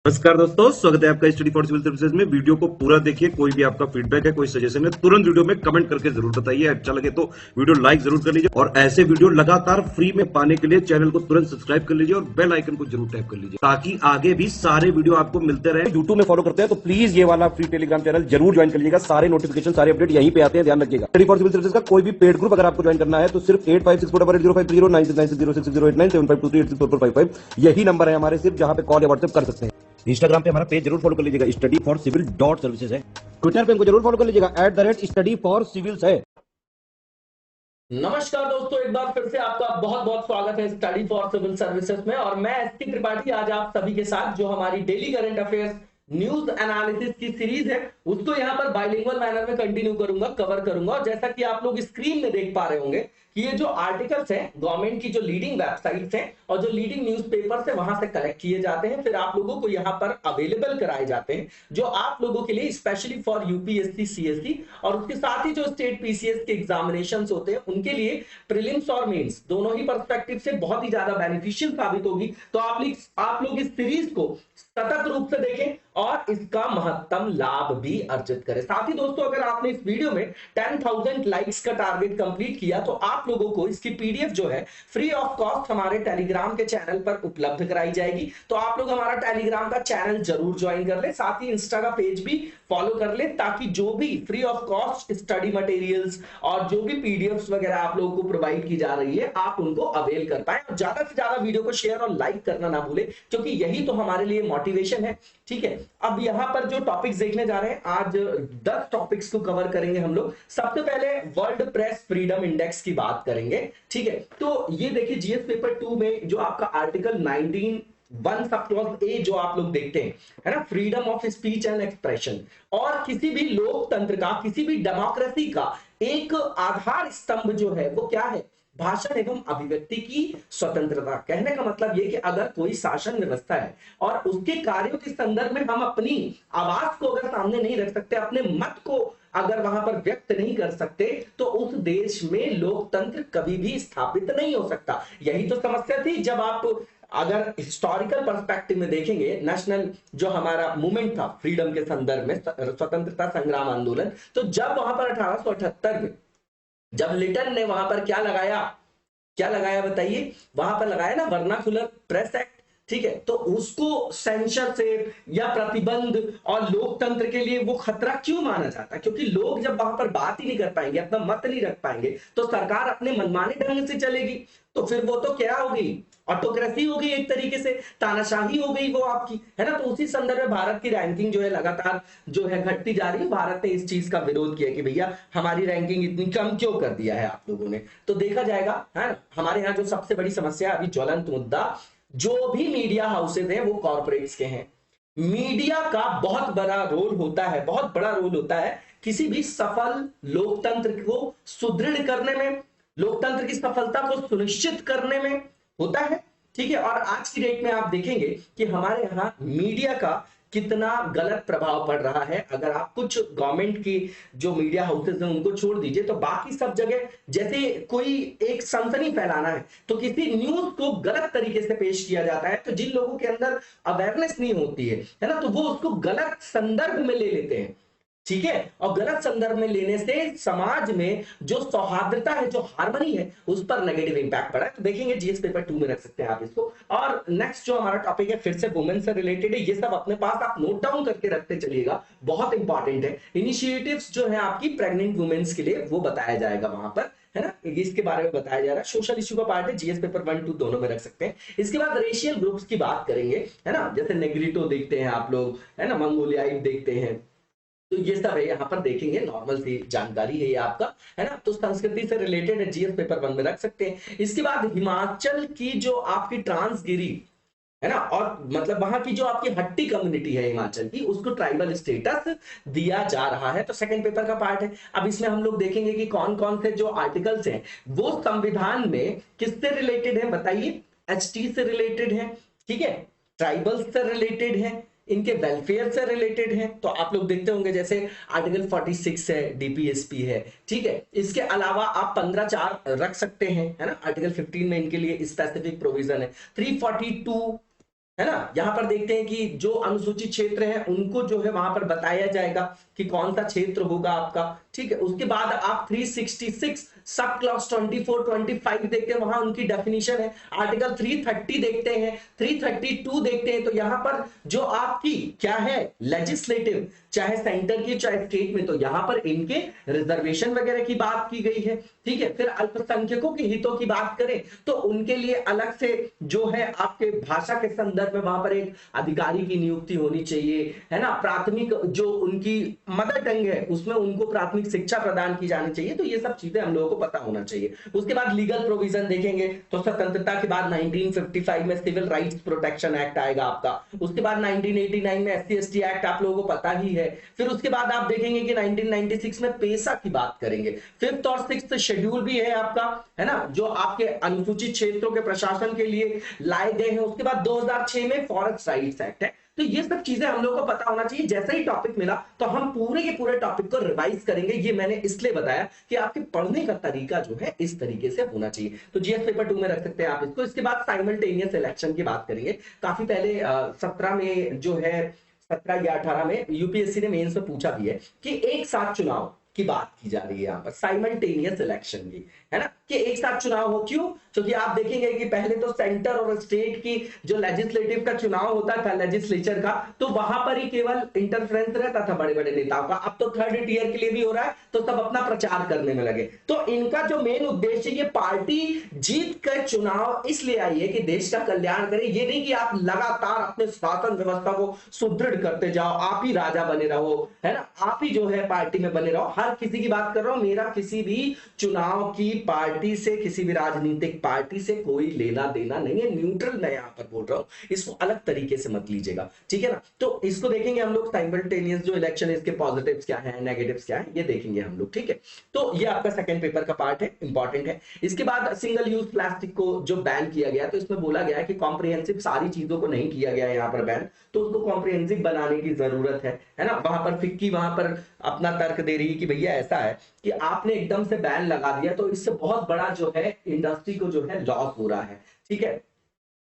नमस्कार दोस्तों, स्वागत है आपका स्टडी फॉर सिविल सर्विसेज में। वीडियो को पूरा देखिए। कोई भी आपका फीडबैक है, कोई सजेशन है, तुरंत वीडियो में कमेंट करके जरूर बताइए। अच्छा लगे तो वीडियो लाइक जरूर कर लीजिए और ऐसे वीडियो लगातार फ्री में पाने के लिए चैनल को तुरंत सब्सक्राइब कर लीजिए और बेल आइकन को जरूर टैप कर लीजिए ताकि आगे भी सारे वीडियो आपको मिलते रहे। यूट्यूब में फॉलो करते हैं तो प्लीज ये वाला फ्री टेलीग्राम चैनल जरूर ज्वाइन कर लीजिएगा। सारे नोटिफिकेशन, सारे अपडेट यहीं पे आते हैं, ध्यान रखिएगा। स्टडी फॉर सिविल सर्विसेज का कोई भी पेड ग्रुप अगर आपको ज्वाइन करना है तो सिर्फ 856480530969606089786445 यही नंबर है हमारे, सिर्फ जहां पे कॉल या व्हाट्सएप कर सकते हैं। इंस्टाग्राम पे हमारा पेज जरूर फॉलो कर लीजिएगा, स्टडी फॉर सिविल .सर्विसेज है। ट्विटर पे हमको जरूर फॉलो कर लीजिएगा, @स्टडी फॉर सिविल्स है। नमस्कार दोस्तों, एक बार फिर से आपका बहुत बहुत स्वागत है स्टडी फॉर सिविल सर्विसेज में। और मैं एसके त्रिपाठी आज आप सभी के साथ जो हमारी daily current affairs news analysis की सीरीज है उसको यहाँ पर बाइलिंगुअल मैनर में कंटिन्यू करूंगा, कवर करूंगा। और जैसा कि आप लोग स्क्रीन में देख पा रहे होंगे कि ये जो आर्टिकल्स हैं गवर्नमेंट की जो लीडिंग वेबसाइट्स हैं और जो लीडिंग न्यूज़पेपर्स है वहां से कलेक्ट किए जाते हैं, फिर आप लोगों को यहाँ पर अवेलेबल कराए जाते हैं जो आप लोगों के लिए स्पेशली फॉर यूपीएससी सीएससी और उसके साथ ही जो स्टेट पीसीएस के एग्जामिनेशंस होते हैं उनके लिए प्रीलिम्स और मेंस दोनों ही पर्सपेक्टिव से बहुत ही ज्यादा बेनिफिशियल साबित होगी। तो आप लोग इस सीरीज को सतत रूप से देखें और इसका महत्तम लाभ भी अर्जित करें। साथ ही दोस्तों, अगर आपने इस वीडियो में 10,000 लाइक्स का टारगेट कंप्लीट किया तो आप लोगों को इसकी पीडीएफ जो है फ्री ऑफ कॉस्ट हमारे टेलीग्राम के चैनल पर उपलब्ध कराई जाएगी। तो आप लोग हमारा टेलीग्राम का चैनल जरूर ज्वाइन कर ले, साथ ही इंस्टा का पेज भी फॉलो कर ले ताकि जो भी free of cost study materials और जो भी पीडीएफ्स वगैरह आप लोगों को प्रोवाइड की जा रही है आप उनको अवेल कर पाए। और ज्यादा से ज्यादा वीडियो को शेयर और लाइक करना ना भूले क्योंकि यही तो हमारे लिए मोटिवेशन है। ठीक है, अब यहां पर जो टॉपिक्स देखने जा रहे हैं, आज 10 टॉपिक्स को कवर करेंगे हम लोग। सबसे पहले वर्ल्ड प्रेस फ्रीडम इंडेक्स की बात करेंगे। ठीक है, तो ये देखिए जीएस पेपर 2 में जो आपका article 19 one sub clause A जो आप लोग देखते हैं है ना, freedom of speech and expression, और किसी भी लोकतंत्र का, किसी भी डेमोक्रेसी का एक आधार स्तंभ जो है वो क्या है? भाषण एवं अभिव्यक्ति की स्वतंत्रता। कहने का मतलब ये कि अगर कोई शासन व्यवस्था है और उसके कार्यों के संदर्भ में हम अपनी आवाज को अगर सामने नहीं रख सकते, अपने मत को अगर वहां पर व्यक्त नहीं कर सकते, तो उस देश में लोकतंत्र कभी भी स्थापित नहीं हो सकता। यही तो समस्या थी जब आप अगर हिस्टोरिकल पर्सपेक्टिव में देखेंगे, नेशनल जो हमारा मूवमेंट था फ्रीडम के संदर्भ में, स्वतंत्रता संग्राम आंदोलन, तो जब वहां पर 1878 में जब लिटन ने वहां पर क्या लगाया बताइए? वहां पर लगाया ना वर्नाकुलर प्रेस एक्ट। ठीक है, तो उसको सेंसरशिप या प्रतिबंध और लोकतंत्र के लिए वो खतरा क्यों माना जाता है? क्योंकि लोग जब वहां पर बात ही नहीं कर पाएंगे, अपना मत नहीं रख पाएंगे, तो सरकार अपने मनमाने ढंग से चलेगी। तो फिर वो तो क्या होगी? ऑटोक्रेसी हो गई, एक तरीके से तानाशाही हो गई वो आपकी, है ना। तो उसी संदर्भ में भारत की रैंकिंग जो है लगातार जो है घटती जा रही है। भारत ने इस चीज का विरोध किया कि भैया हमारी रैंकिंग इतनी कम क्यों कर दिया है आप लोगों ने। तो देखा जाएगा, है ना, हमारे यहाँ जो सबसे बड़ी समस्या अभी ज्वलंत मुद्दा, जो भी मीडिया हाउसेज हैं वो कॉर्पोरेट्स के हैं। मीडिया का बहुत बड़ा रोल होता है, बहुत बड़ा रोल होता है किसी भी सफल लोकतंत्र को सुदृढ़ करने में, लोकतंत्र की सफलता को सुनिश्चित करने में होता है। ठीक है, और आज की डेट में आप देखेंगे कि हमारे यहाँ मीडिया का कितना गलत प्रभाव पड़ रहा है। अगर आप कुछ गवर्नमेंट की जो मीडिया हाउसेज हैं उनको छोड़ दीजिए तो बाकी सब जगह जैसे कोई एक सनसनी फैलाना है तो किसी न्यूज को गलत तरीके से पेश किया जाता है, तो जिन लोगों के अंदर अवेयरनेस नहीं होती है ना, तो वो उसको गलत संदर्भ में ले लेते हैं। ठीक है, और गलत संदर्भ में लेने से समाज में जो सौहार्दता है, जो हार्मनी है, उस पर नेगेटिव इंपैक्ट पड़ा है। तो देखेंगे जीएस पेपर 2 में रख सकते हैं आप इसको। और नेक्स्ट जो हमारा टॉपिक है फिर से वुमेन से रिलेटेड है। ये सब अपने पास आप नोट डाउन करके रखते चलिएगा, बहुत इंपॉर्टेंट है। इनिशिएटिव्स जो है आपकी प्रेग्नेंट वुमेन्स के लिए वो बताया जाएगा वहां पर, है ना, इसके बारे में बताया जा रहा है। सोशल इश्यू का पार्ट है, जीएस पेपर 1 2 दोनों में रख सकते हैं। इसके बाद रेशियल ग्रुप्स की बात करेंगे, है ना, जैसे नेग्रिटो देखते हैं आप लोग, है ना, मंगोलियाई देखते हैं, तो ये सब है यहाँ पर देखेंगे। नॉर्मल सी जानकारी है ये आपका, है ना। तो संस्कृति से रिलेटेड है, जीएस पेपर 1 में रख सकते हैं। इसके बाद हिमाचल की जो आपकी ट्रांसगिरी है ना, और मतलब वहां की जो आपकी हट्टी कम्युनिटी है हिमाचल की, उसको ट्राइबल स्टेटस दिया जा रहा है, तो सेकंड पेपर का पार्ट है। अब इसमें हम लोग देखेंगे कि कौन कौन से जो आर्टिकल्स हैं वो संविधान में किससे रिलेटेड है बताइए? एचटी से रिलेटेड है, ठीक है, ट्राइबल्स से रिलेटेड है, इनके वेलफेयर से रिलेटेड है। तो आप लोग देखते होंगे जैसे आर्टिकल 46 है, डीपीएसपी है। ठीक है, इसके अलावा आप 15(4) रख सकते हैं, है ना। आर्टिकल 15 में इनके लिए स्पेसिफिक प्रोविजन है। 342 है ना। यहाँ पर देखते हैं कि जो अनुसूचित क्षेत्र है उनको जो है वहां पर बताया जाएगा कि कौन सा क्षेत्र होगा आपका, ठीक है। उसके बाद आप 366 सब क्लॉज 24 25 देखते हैं, वहां उनकी डेफिनेशन है। आर्टिकल 330 देखते हैं, 332 देखते हैं, तो यहां पर जो आपकी क्या है लेजिस्लेटिव, चाहे सेंटर की चाहे स्टेट में, तो यहां पर इनके रिजर्वेशन वगैरह की बात की गई है, ठीक है। फिर अल्पसंख्यकों के हितों की बात करें तो उनके लिए अलग से जो है आपके भाषा के संदर्भ में वहां पर एक अधिकारी की नियुक्ति होनी चाहिए, है ना। प्राथमिक जो उनकी मदर टंग है उसमें उनको प्राथमिक शिक्षा प्रदान की जानी चाहिए, तो ये सब चीजें हम लोगों को पता होना चाहिए। उसके बाद लीगल प्रोविजन देखेंगे तो स्वतंत्रता के बाद 1955 में सिविल राइट्स प्रोटेक्शन एक्ट आएगा आपका। उसके बाद 1989 में SC/ST एक्ट आप लोगों को पता ही है। फिर उसके बाद आप देखेंगे कि 1996 में पेशा की बात करेंगे। फिफ्थ और सिक्स्थ शेड्यूल भी है आपका, है ना, जो आपके अनुसूचित क्षेत्रों के प्रशासन के लिए लाए गए हैं। उसके बाद 2006 में फॉरेस्ट राइट्स एक्ट है। तो ये सब चीजें हम लोग को पता होना चाहिए। जैसे ही टॉपिक मिला तो हम पूरे के पूरे टॉपिक को रिवाइज करेंगे। ये मैंने इसलिए बताया कि आपके पढ़ने का तरीका जो है इस तरीके से होना चाहिए। तो जीएस पेपर 2 में रख सकते हैं आप इसको। इसके बाद साइमल्टेनियस इलेक्शन की बात करेंगे। काफी पहले 17 में जो है 17 या 18 में यूपीएससी ने मेंस में पूछा भी है कि एक साथ चुनाव की बात की जा रही है यहाँ पर, साइमल्टेनियस इलेक्शन की, है ना, कि एक साथ चुनाव हो। क्यों? क्योंकि आप देखेंगे कि पहले तो सेंटर और स्टेट की जो लेजिस्लेटिव का चुनाव होता था, लेजिस्लेचर का, तो वहां पर ही केवल इंटरफ्रेंस रहता था बड़े बड़े नेताओं का। अब तो थर्ड टियर के लिए भी हो रहा है, तो सब अपना प्रचार करने में लगे। तो इनका जो मेन उद्देश्य, ये पार्टी जीत कर चुनाव इसलिए आई है कि देश का कल्याण करे। ये नहीं कि आप लगातार अपने शासन व्यवस्था को सुदृढ़ करते जाओ, आप ही राजा बने रहो, है ना, आप ही जो है पार्टी में बने रहो। हर किसी की बात कर रहा हूं, मेरा किसी भी चुनाव की पार्टी से, किसी भी राजनीतिक पार्टी से कोई लेना देना नहीं है, न्यूट्रल मैं यहां पर बोल रहा हूं, इसको अलग तरीके से मत लीजिएगा, ठीक है ना। तो इसको देखेंगे हम लोग, साइमल्टेनियस जो इलेक्शन है इसके पॉजिटिव्स क्या है, नेगेटिव्स क्या है, ये देखेंगे हम लोग, ठीक है। तो ये आपका सेकंड पेपर का पार्ट है, इंपॉर्टेंट है। इसके बाद सिंगल यूज प्लास्टिक को जो बैन किया गया, तो इसमें बोला गया है कि कॉम्प्रिहेंसिव सारी चीजों को नहीं किया गया है यहाँ पर बैन, तो उसको कॉम्प्रिहेंसिव बनाने की जरूरत है ना। वहां पर फिक्की वहां पर अपना तर्क दे रही है कि भैया ऐसा है कि आपने एकदम से बैन लगा दिया तो इससे बहुत बड़ा जो है इंडस्ट्री को जो है लॉस हो रहा है, ठीक है।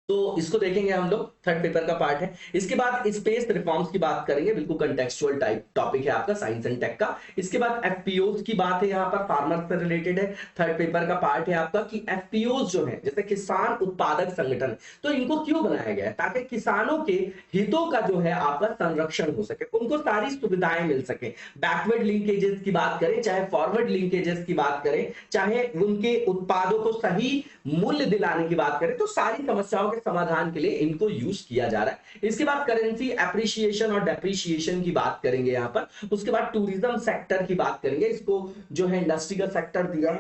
तो इसको देखेंगे हम लोग, थर्ड पेपर का पार्ट है। इसके बाद स्पेस रिफॉर्म्स की बात करेंगे, बिल्कुल कंटेक्चुअल टाइप टॉपिक है आपका साइंस एंड टेक का। इसके बाद एफपीओज की बात है, यहाँ पर फार्मर से रिलेटेड है, थर्ड पेपर का पार्ट है आपका कि एफपीओज जो है जैसे किसान उत्पादक संगठन, तो इनको क्यों बनाया गया है? ताकि किसानों के हितों का जो है आपका संरक्षण हो सके, उनको सारी सुविधाएं मिल सके। बैकवर्ड लिंकेजेस की बात करें, चाहे फॉरवर्ड लिंकेजेस की बात करें, चाहे उनके उत्पादों को सही मूल्य दिलाने की बात करें, तो सारी समस्याओं समाधान के लिए इनको यूज किया जा रहा है। इसके बाद करेंसी एप्रिसिएशन और डेप्रिसिएशन की बात करेंगे यहाँ पर। उसके बाद टूरिज्म सेक्टर की बात करेंगे, इसको जो है इंडस्ट्री का सेक्टर दिया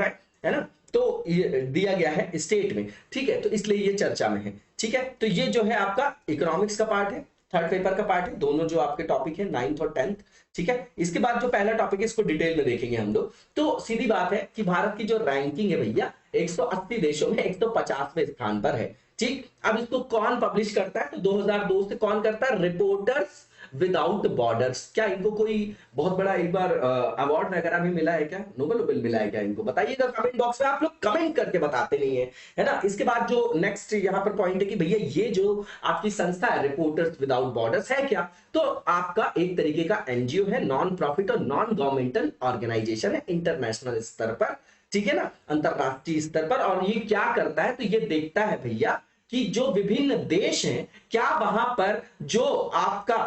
है ना, तो ये दिया गया है स्टेट में, ठीक है, तो इसलिए ये चर्चा में है, ठीक है। तो ये जो है आपका इकोनॉमिक्स का पार्ट है, थर्ड पेपर का पार्ट है, दोनों जो आपके टॉपिक है 9th और 10th, ठीक है। इसके बाद जो पहला टॉपिक है इसको डिटेल में देखेंगे हम लोग। तो सीधी बात है कि भारत की जो रैंकिंग है भैया 180 देशों में 150वें स्थान पर है, ठीक। अब इसको कौन पब्लिश करता है? तो 2002 से कौन करता है? Reporters without borders. क्या इनको कोई बहुत बड़ा एक बार अवार्ड वगैरह भी मिला है क्या? नोबेल मिला है क्या इनको? बताइएगा कमेंट बॉक्स में, आप लोग कमेंट करके बताते नहीं है ना। इसके बाद जो नेक्स्ट यहाँ पर पॉइंट है कि भैया ये जो आपकी संस्था है रिपोर्टर्स विदाउट बॉर्डर्स है क्या? तो आपका एक तरीके का एनजीओ है, नॉन प्रॉफिट और नॉन गवर्नमेंटल ऑर्गेनाइजेशन है इंटरनेशनल स्तर पर, ठीक है ना, अंतरराष्ट्रीय स्तर पर। और ये क्या करता है? तो ये देखता है भैया कि जो विभिन्न देश हैं, क्या वहां पर जो आपका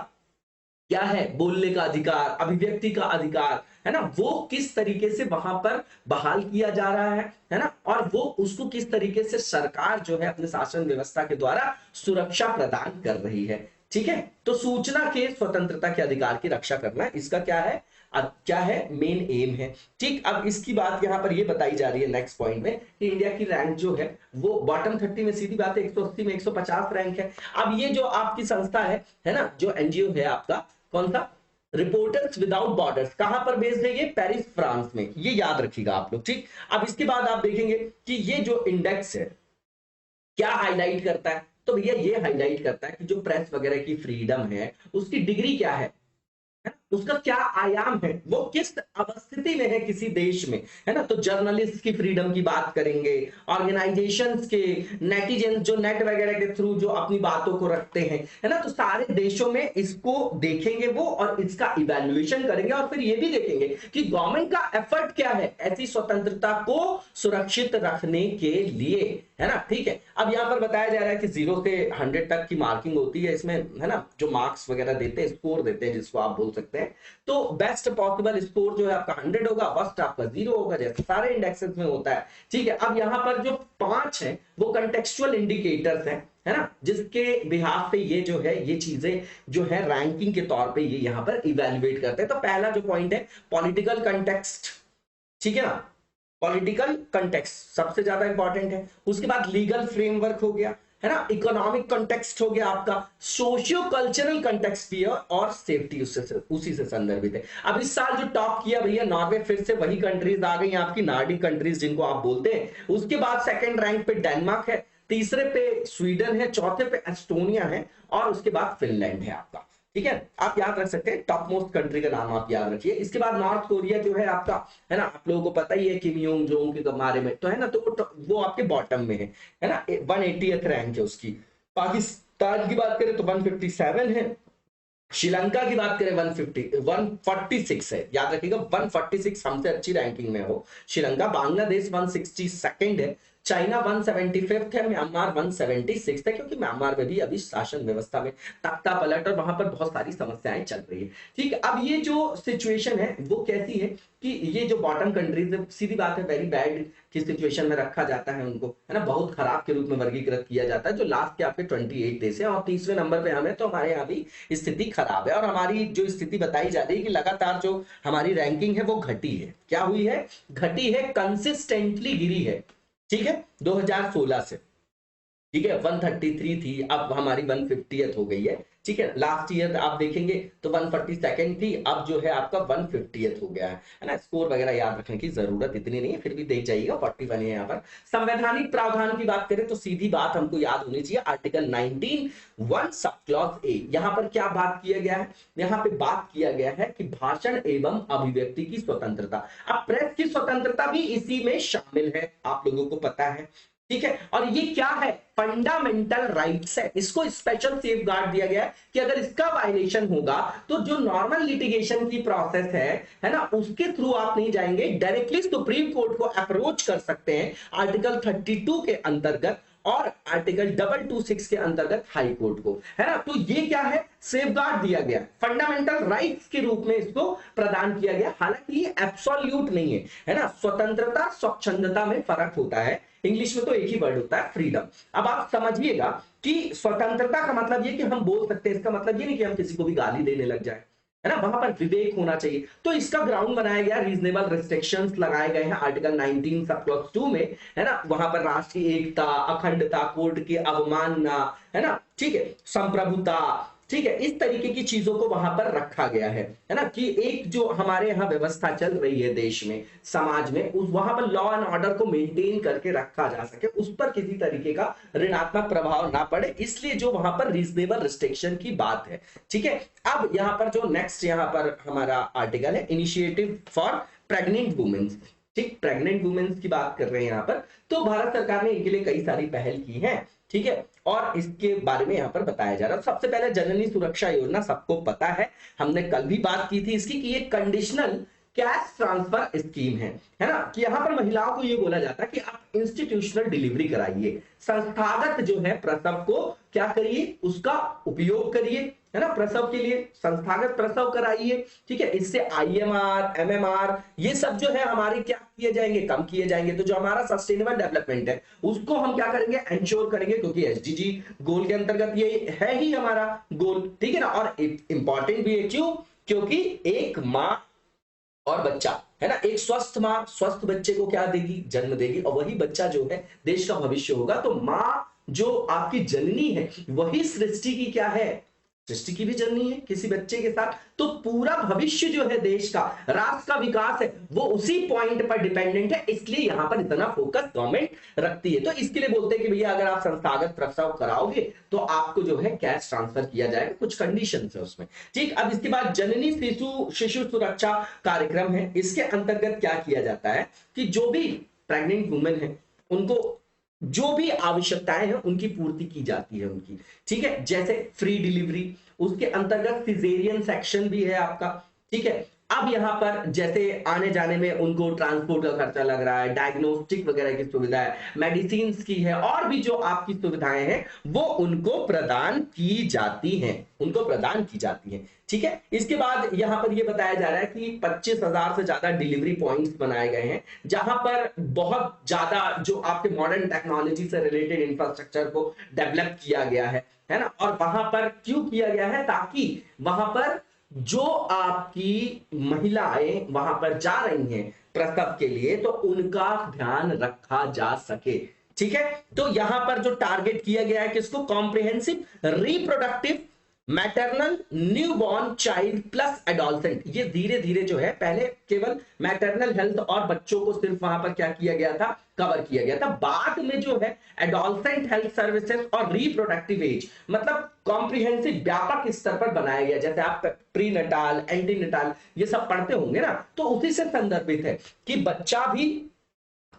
क्या है बोलने का अधिकार, अभिव्यक्ति का अधिकार है ना, वो किस तरीके से वहां पर बहाल किया जा रहा है ना, और वो उसको किस तरीके से सरकार जो है अपने शासन व्यवस्था के द्वारा सुरक्षा प्रदान कर रही है, ठीक है। तो सूचना के स्वतंत्रता के अधिकार की रक्षा करना इसका क्या है, क्या है मेन एम है, ठीक। अब इसकी बात यहां पर ये बताई जा रही है नेक्स्ट पॉइंट में कि इंडिया की रैंक जो है वो बॉटम 30 में, सीधी बात है 180 में 150 रैंक है। अब ये जो आपकी संस्था है ना, जो एनजीओ है आपका, कौन सा? रिपोर्टर्स विदाउट बॉर्डर्स, कहां पर बेस्ड है? ये पेरिस फ्रांस में, ये याद रखिएगा आप लोग, ठीक। अब इसके बाद आप देखेंगे कि ये जो इंडेक्स है क्या हाईलाइट करता है? तो भैया ये हाईलाइट करता है कि जो प्रेस वगैरह की फ्रीडम है उसकी डिग्री क्या है, उसका क्या आयाम है, वो किस अवस्थिति में है किसी देश में, है ना। तो जर्नलिस्ट की फ्रीडम की बात करेंगे, ऑर्गेनाइजेशंस के, नेटिजन जो नेट वगैरह के थ्रू जो अपनी बातों को रखते हैं, है ना, तो सारे देशों में इसको देखेंगे वो और इसका इवैल्यूएशन करेंगे और फिर ये भी देखेंगे कि गवर्नमेंट का एफर्ट क्या है ऐसी स्वतंत्रता को सुरक्षित रखने के लिए, है ना। ठीक है, अब यहां पर बताया जा रहा है कि 0 से 100 तक की मार्किंग होती है इसमें, है ना, जो मार्क्स वगैरह देते हैं, स्कोर देते हैं जिसको आप बोल सकते हैं। तो बेस्ट पॉसिबल स्कोर जो है आपका 100 होगा, वर्स्ट आपका 0 होगा, जैसे सारे इंडेक्सेस में होता है। ठीक है, अब यहां पर जो 5 है वो कंटेक्चुअल इंडिकेटर्स हैं, है ना, जिसके बिहाफ पे ये जो है ये चीजें जो है रैंकिंग के तौर पे ये यहां पर इवैल्यूएट करते हैं। तो पहला जो पॉइंट है पॉलिटिकल कंटेक्स्ट, ठीक है ना, पॉलिटिकल कंटेक्स्ट सबसे ज्यादा इंपॉर्टेंट है। उसके बाद लीगल फ्रेमवर्क हो गया, है ना, इकोनॉमिक कंटेक्स्ट हो गया आपका, सोशियो कल्चरल कंटेक्स्ट भी है और सेफ्टी उसी से संदर्भित है। अब इस साल जो टॉप किया भैया नॉर्वे, फिर से वही कंट्रीज आ गई आपकी नॉर्डिक कंट्रीज जिनको आप बोलते हैं। उसके बाद सेकंड रैंक पे डेनमार्क है, तीसरे पे स्वीडन है, चौथे पे एस्टोनिया है और उसके बाद फिनलैंड है आपका। ठीक है, आप याद रख सकते हैं, टॉप मोस्ट कंट्री का नाम आप याद रखिए। इसके बाद नॉर्थ कोरिया जो है आपका, है ना, आप लोगों को पता ही है किम योंग जोंग के बारे में, तो है ना, तो वो आपके बॉटम में है ना, 180th रैंक है उसकी। पाकिस्तान की बात करें तो 157 है, श्रीलंका की बात करें 146 है, याद रखिएगा 146 हमसे अच्छी रैंकिंग में हो श्रीलंका। बांग्लादेश 162 है, चाइना 175 है, म्यांमार 176 है, क्योंकि म्यांमार में भी अभी शासन व्यवस्था में तख्ता पलट और वहां पर बहुत सारी समस्याएं चल रही है। ठीक है, अब ये जो सिचुएशन है वो कैसी है कि ये जो बॉटम कंट्रीज है, सीधी बात है, वेरी बैड की सिचुएशन में रखा जाता है उनको, है ना, बहुत खराब के रूप में वर्गीकृत किया जाता है। जो लास्ट के आपके 28 देश है और तीसरे नंबर पे हमें, तो हमारे यहाँ भी स्थिति खराब है और हमारी जो स्थिति बताई जा रही है कि लगातार जो हमारी रैंकिंग है वो घटी है। क्या हुई है? घटी है, कंसिस्टेंटली गिरी है। ठीक है, 2016 से, ठीक है, 133 थी, अब हमारी 150th हो गई है। ठीक है, लास्ट ईयर आप देखेंगे तो 142nd थी, अब जो है आपका 150th हो गया है ना। स्कोर वगैरह याद रखने की जरूरत इतनी नहीं है, फिर भी देख जाइएगा 41 है यहाँ पर। संवैधानिक प्रावधान की बात करें तो सीधी बात हमको याद होनी चाहिए, आर्टिकल 19(1) सब क्लॉज ए। यहाँ पर क्या बात किया गया है? यहाँ पे बात किया गया है कि भाषण एवं अभिव्यक्ति की स्वतंत्रता, अब प्रेस की स्वतंत्रता भी इसी में शामिल है, आप लोगों को पता है। ठीक है, और ये क्या है? फंडामेंटल राइट्स है, इसको स्पेशल सेफगार्ड दिया गया है कि अगर इसका वायलेशन होगा तो जो नॉर्मल लिटिगेशन की प्रोसेस है ना, उसके थ्रू आप नहीं जाएंगे, डायरेक्टली सुप्रीम कोर्ट को अप्रोच कर सकते हैं आर्टिकल 32 के अंतर्गत और आर्टिकल 226 के अंतर्गत हाई कोर्ट को, है ना। तो ये क्या है? सेफगार्ड दिया गया, फंडामेंटल राइट्स के रूप में इसको प्रदान किया गया। हालांकि ये एब्सोल्यूट नहीं है ना, स्वतंत्रता स्वच्छंदता में फर्क होता है, इंग्लिश में तो एक ही वर्ड होता है, फ्रीडम। अब आप समझिएगा कि स्वतंत्रता का मतलब ये कि हम बोल सकते हैं, इसका मतलब ये नहीं कि हम किसी को भी गाली देने लग जाए, है ना, वहां पर विवेक होना चाहिए। तो इसका ग्राउंड बनाया गया, रीजनेबल रिस्ट्रिक्शंस लगाए गए हैं आर्टिकल 19 सब क्लॉज 2 में, है ना। वहां पर राष्ट्रीय एकता, अखंडता, कोर्ट की अवमानना, है ना, ठीक है, संप्रभुता, ठीक है, इस तरीके की चीजों को वहां पर रखा गया है ना, कि एक जो हमारे यहाँ व्यवस्था चल रही है देश में, समाज में, उस वहां पर लॉ एंड ऑर्डर को मेंटेन करके रखा जा सके, उस पर किसी तरीके का ऋणात्मक प्रभाव ना पड़े, इसलिए जो वहां पर रीजनेबल रिस्ट्रिक्शन की बात है। ठीक है, अब यहाँ पर जो नेक्स्ट यहाँ पर हमारा आर्टिकल है, इनिशिएटिव फॉर प्रेग्नेंट वुमेन्स। ठीक, प्रेग्नेंट वुमेन्स की बात कर रहे हैं यहाँ पर, तो भारत सरकार ने इनके लिए कई सारी पहल की है। ठीक है, और इसके बारे में यहाँ पर बताया जा रहा है। सबसे पहले जननी सुरक्षा योजना, सबको पता है, हमने कल भी बात की थी इसकी, कि ये कंडीशनल कैश ट्रांसफर स्कीम है ना, कि यहाँ पर महिलाओं को ये बोला जाता है कि आप इंस्टीट्यूशनल डिलीवरी कराइए, संस्थागत जो है प्रसव को क्या करिए, उसका उपयोग करिए, है ना, प्रसव के लिए संस्थागत प्रसव कराइए। ठीक है, इससे IMR, MMR ये सब जो है हमारे क्या किए जाएंगे, कम किए जाएंगे। तो जो हमारा सस्टेनेबल डेवलपमेंट है उसको हम क्या करेंगे, एंश्योर करेंगे, क्योंकि SDG गोल के अंतर्गत ये है ही हमारा गोल। ठीक है ना, और इंपॉर्टेंट भी है, क्यों? क्योंकि एक माँ और बच्चा, है ना, एक स्वस्थ माँ स्वस्थ बच्चे को क्या देगी, जन्म देगी, और वही बच्चा जो है देश का भविष्य होगा। तो माँ जो आपकी जननी है वही सृष्टि की क्या है, सृष्टि की भी जर्नी है किसी बच्चे के साथ। तो पूरा भविष्य जो है देश का, राष्ट्र का विकास है, वो उसी पॉइंट पर डिपेंडेंट है, इसलिए यहां पर इतना फोकस गवर्नमेंट रखती है। तो इसके लिए बोलते हैं कि भैया अगर आप संस्थागत प्रसव कराओगे तो आपको जो है कैश ट्रांसफर किया जाएगा, कुछ कंडीशन है उसमें। ठीक, अब इसके बाद जननी शिशु सुरक्षा कार्यक्रम है, इसके अंतर्गत क्या किया जाता है कि जो भी प्रेग्नेंट वुमेन है उनको जो भी आवश्यकताएं हैं उनकी पूर्ति की जाती है उनकी। ठीक है, जैसे फ्री डिलीवरी, उसके अंतर्गत सिजेरियन सेक्शन भी है आपका। ठीक है, अब यहां पर जैसे आने जाने में उनको ट्रांसपोर्ट का खर्चा लग रहा है, डायग्नोस्टिक वगैरह की सुविधा है, मेडिसिन की है, और भी जो आपकी सुविधाएं हैं वो उनको प्रदान की जाती हैं, उनको प्रदान की जाती हैं। ठीक है, इसके बाद यहां पर ये बताया जा रहा है कि 25,000 से ज्यादा डिलीवरी पॉइंट्स बनाए गए हैं, जहां पर बहुत ज्यादा जो आपके मॉडर्न टेक्नोलॉजी से रिलेटेड इंफ्रास्ट्रक्चर को डेवलप किया गया है ना। और वहां पर क्यों किया गया है, ताकि वहां पर जो आपकी महिलाएं वहां पर जा रही हैं प्रसव के लिए तो उनका ध्यान रखा जा सके। ठीक है, तो यहां पर जो टारगेट किया गया है किसको, comprehensive reproductive maternal newborn child plus adolescent. ये धीरे धीरे जो है, पहले केवल मैटरनल हेल्थ और बच्चों को सिर्फ वहां पर क्या किया गया था, कवर किया गया था। बाद में जो है एडोलसेंट हेल्थ सर्विसेज और रिप्रोडक्टिव एज, मतलब कॉम्प्रिहेंसिव व्यापक स्तर पर बनाया गया। जैसे आप प्री नटाल, एंटी नटाल ये सब पढ़ते होंगे ना, तो उसी से संदर्भित है कि बच्चा भी,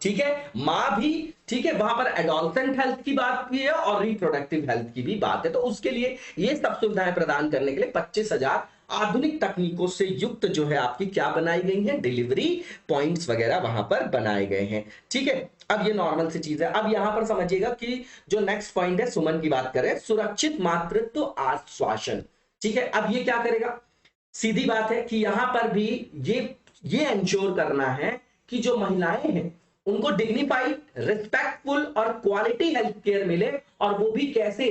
ठीक है, मां भी, ठीक है, वहां पर एडोलसेंट हेल्थ की बात की है और रिप्रोडक्टिव हेल्थ की भी बात है। तो उसके लिए ये सब सुविधाएं प्रदान करने के लिए 25,000 आधुनिक तकनीकों से युक्त जो है आपकी क्या बनाई गई है, डिलीवरी पॉइंट्स वगैरह वहां पर बनाए गए हैं। ठीक है, अब ये नॉर्मल सी चीज है। अब यहां पर समझिएगा कि जो नेक्स्ट पॉइंट है, सुमन की बात करें, सुरक्षित मातृत्व आश्वासन। ठीक है, अब ये क्या करेगा, सीधी बात है कि यहां पर भी ये इंश्योर करना है कि जो महिलाएं हैं उनको डिग्निफाइड, रिस्पेक्टफुल और क्वालिटी हेल्थ केयर मिले, और वो भी कैसे,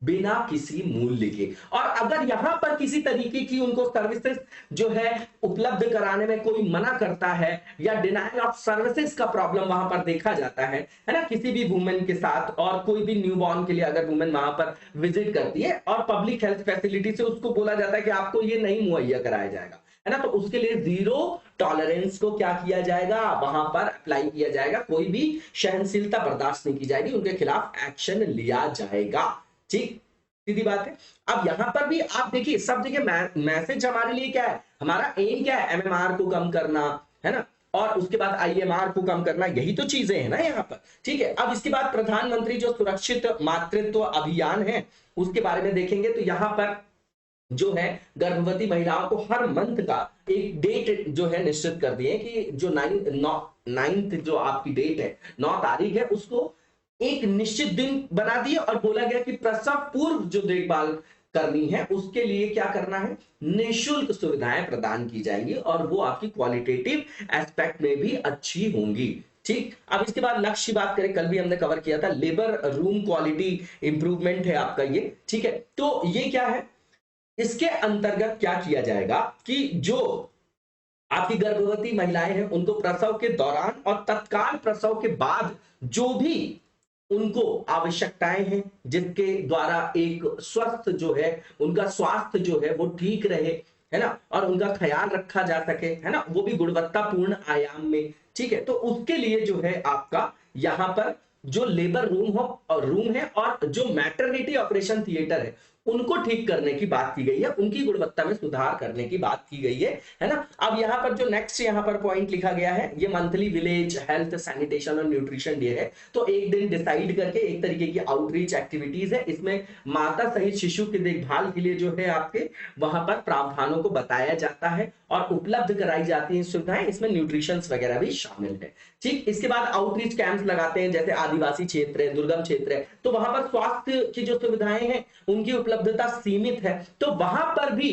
बिना किसी मूल्य के। और अगर यहां पर किसी तरीके की उनको सर्विसेज जो है उपलब्ध कराने में कोई मना करता है या डिनायल ऑफ सर्विसेज का प्रॉब्लम वहां पर देखा जाता है ना, किसी भी वुमेन के साथ, और कोई भी न्यूबॉर्न के लिए अगर वुमेन वहां पर विजिट करती है और पब्लिक हेल्थ फैसिलिटी से उसको बोला जाता है कि आपको ये नहीं मुहैया कराया जाएगा, है ना, तो उसके लिए जीरो टॉलरेंस को क्या किया जाएगा, वहां पर अप्लाई किया जाएगा, कोई भी सहनशीलता बर्दाश्त नहीं की जाएगी, उनके खिलाफ एक्शन लिया जाएगा। ठीक, सीधी बात है। अब यहां पर भी आप देखिए, सब जगह मैसेज हमारे लिए क्या है, हमारा एम क्या है, एमएमआर को कम करना, है ना, और उसके बाद आईएमआर को कम करना, यही तो चीजें हैं ना यहाँ पर। ठीक है, अब इसके बाद प्रधानमंत्री जो सुरक्षित मातृत्व अभियान है उसके बारे में देखेंगे, तो यहां पर जो है गर्भवती महिलाओं को हर मंथ का एक डेट जो है निश्चित कर दिए कि जो 9th जो आपकी डेट है, 9 तारीख है, उसको एक निश्चित दिन बना दिए और बोला गया कि प्रसव पूर्व जो देखभाल करनी है उसके लिए क्या करना है, निःशुल्क सुविधाएं प्रदान की जाएंगी और वो आपकी क्वालिटेटिव एस्पेक्ट में भी अच्छी होंगी। ठीक, अब इसके बाद लक्ष्य की बात करें, कल भी हमने कवर किया था, लेबर रूम क्वालिटी इंप्रूवमेंट है आपका ये। ठीक है, तो ये क्या है, इसके अंतर्गत क्या किया जाएगा कि जो आपकी गर्भवती महिलाएं हैं उनको प्रसव के दौरान और तत्काल प्रसव के बाद जो भी उनको आवश्यकताएं हैं, जिसके द्वारा एक स्वस्थ जो है, उनका स्वास्थ्य जो है वो ठीक रहे, है ना, और उनका ख्याल रखा जा सके, है ना, वो भी गुणवत्तापूर्ण आयाम में। ठीक है, तो उसके लिए जो है आपका यहाँ पर जो लेबर रूम है और जो मैटरनिटी ऑपरेशन थिएटर है उनको ठीक करने की बात की गई है, उनकी गुणवत्ता में सुधार करने की बात की गई है ना। अब यहाँ पर जो नेक्स्ट यहाँ पर पॉइंट लिखा गया है, ये मंथली विलेज हेल्थ सैनिटेशन और न्यूट्रिशन डे है, तो एक दिन डिसाइड करके एक तरीके की आउटरीच एक्टिविटीज है, इसमें माता सहित शिशु की देखभाल के लिए जो है आपके वहां पर प्रावधानों को बताया जाता है और उपलब्ध कराई जाती है सुविधाएं, इसमें न्यूट्रिशन वगैरह भी शामिल है। ठीक, इसके बाद आउटरीच कैंप्स लगाते हैं, जैसे आदिवासी क्षेत्र है, दुर्गम क्षेत्र है, तो वहां पर स्वास्थ्य की जो सुविधाएं हैं उनकी उपलब्धता सीमित है, तो वहां पर भी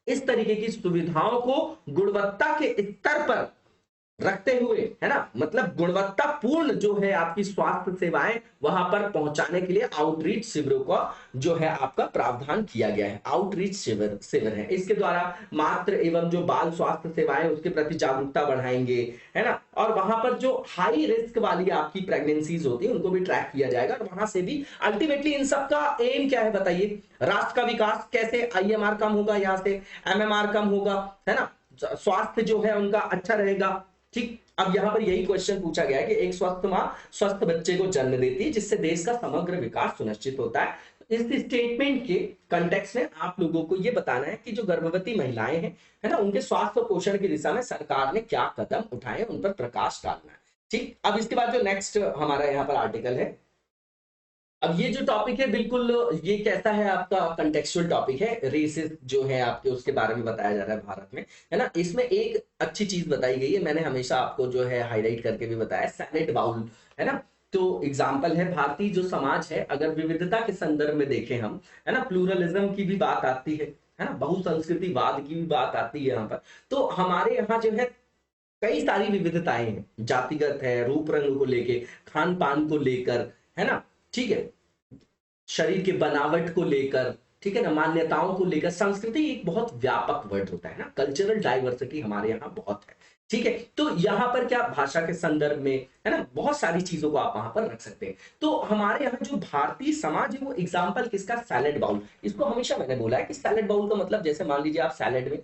इस तरीके की सुविधाओं को गुणवत्ता के स्तर पर रखते हुए, है ना, मतलब गुणवत्तापूर्ण जो है आपकी स्वास्थ्य सेवाएं वहां पर पहुंचाने के लिए आउटरीच शिविरों का जो है आपका प्रावधान किया गया है। आउटरीच शिविर है, इसके द्वारा मातृ एवं जो बाल स्वास्थ्य सेवाएं उसके प्रति जागरूकता बढ़ाएंगे, है ना, और वहां पर जो हाई रिस्क वाली आपकी प्रेगनेंसीज होती है उनको भी ट्रैक किया जाएगा, और वहां से भी अल्टीमेटली इन सब का एम क्या है बताइए, राष्ट्र का विकास कैसे, आईएमआर कम होगा, यहाँ से एमएमआर कम होगा, है ना, स्वास्थ्य जो है उनका अच्छा रहेगा। ठीक, अब यहां पर यही क्वेश्चन पूछा गया है कि एक स्वस्थ मां स्वस्थ बच्चे को जन्म देती है जिससे देश का समग्र विकास सुनिश्चित होता है। तो इस स्टेटमेंट के कंटेक्स्ट में आप लोगों को यह बताना है कि जो गर्भवती महिलाएं हैं, है ना, उनके स्वास्थ्य और पोषण की दिशा में सरकार ने क्या कदम उठाए, उन पर प्रकाश डालना है। ठीक, अब इसके बाद जो नेक्स्ट हमारा यहाँ पर आर्टिकल है, अब ये जो टॉपिक है बिल्कुल ये कैसा है आपका कंटेक्चुअल टॉपिक है, रेसेस जो है आपके उसके बारे में बताया जा रहा है भारत में, है ना। इसमें एक अच्छी चीज बताई गई है, मैंने हमेशा आपको जो है हाईलाइट करके भी बताया, सैलेड बाउल, है ना। तो एग्जाम्पल है भारतीय जो समाज है, अगर विविधता के संदर्भ में देखें हम, है ना, प्लूरलिज्म की भी बात आती है ना, बहुसंस्कृतिवाद की भी बात आती है यहाँ पर। तो हमारे यहाँ जो है कई सारी विविधताएं हैं, जातिगत है, रूप रंग को लेके, खान पान को लेकर, है ना, ठीक है, शरीर के बनावट को लेकर, ठीक है ना, मान्यताओं को लेकर। संस्कृति एक बहुत व्यापक वर्ड होता है ना, कल्चरल डाइवर्सिटी हमारे यहाँ बहुत है, ठीक है। तो यहाँ पर क्या भाषा के संदर्भ में, है ना, बहुत सारी चीजों को आप वहां पर रख सकते हैं। तो हमारे यहाँ जो भारतीय समाज है वो एग्जाम्पल किसका, सैलेड बाउल। इसको हमेशा मैंने बोला है कि सैलेड बाउल का मतलब जैसे मान लीजिए आप सैलेड में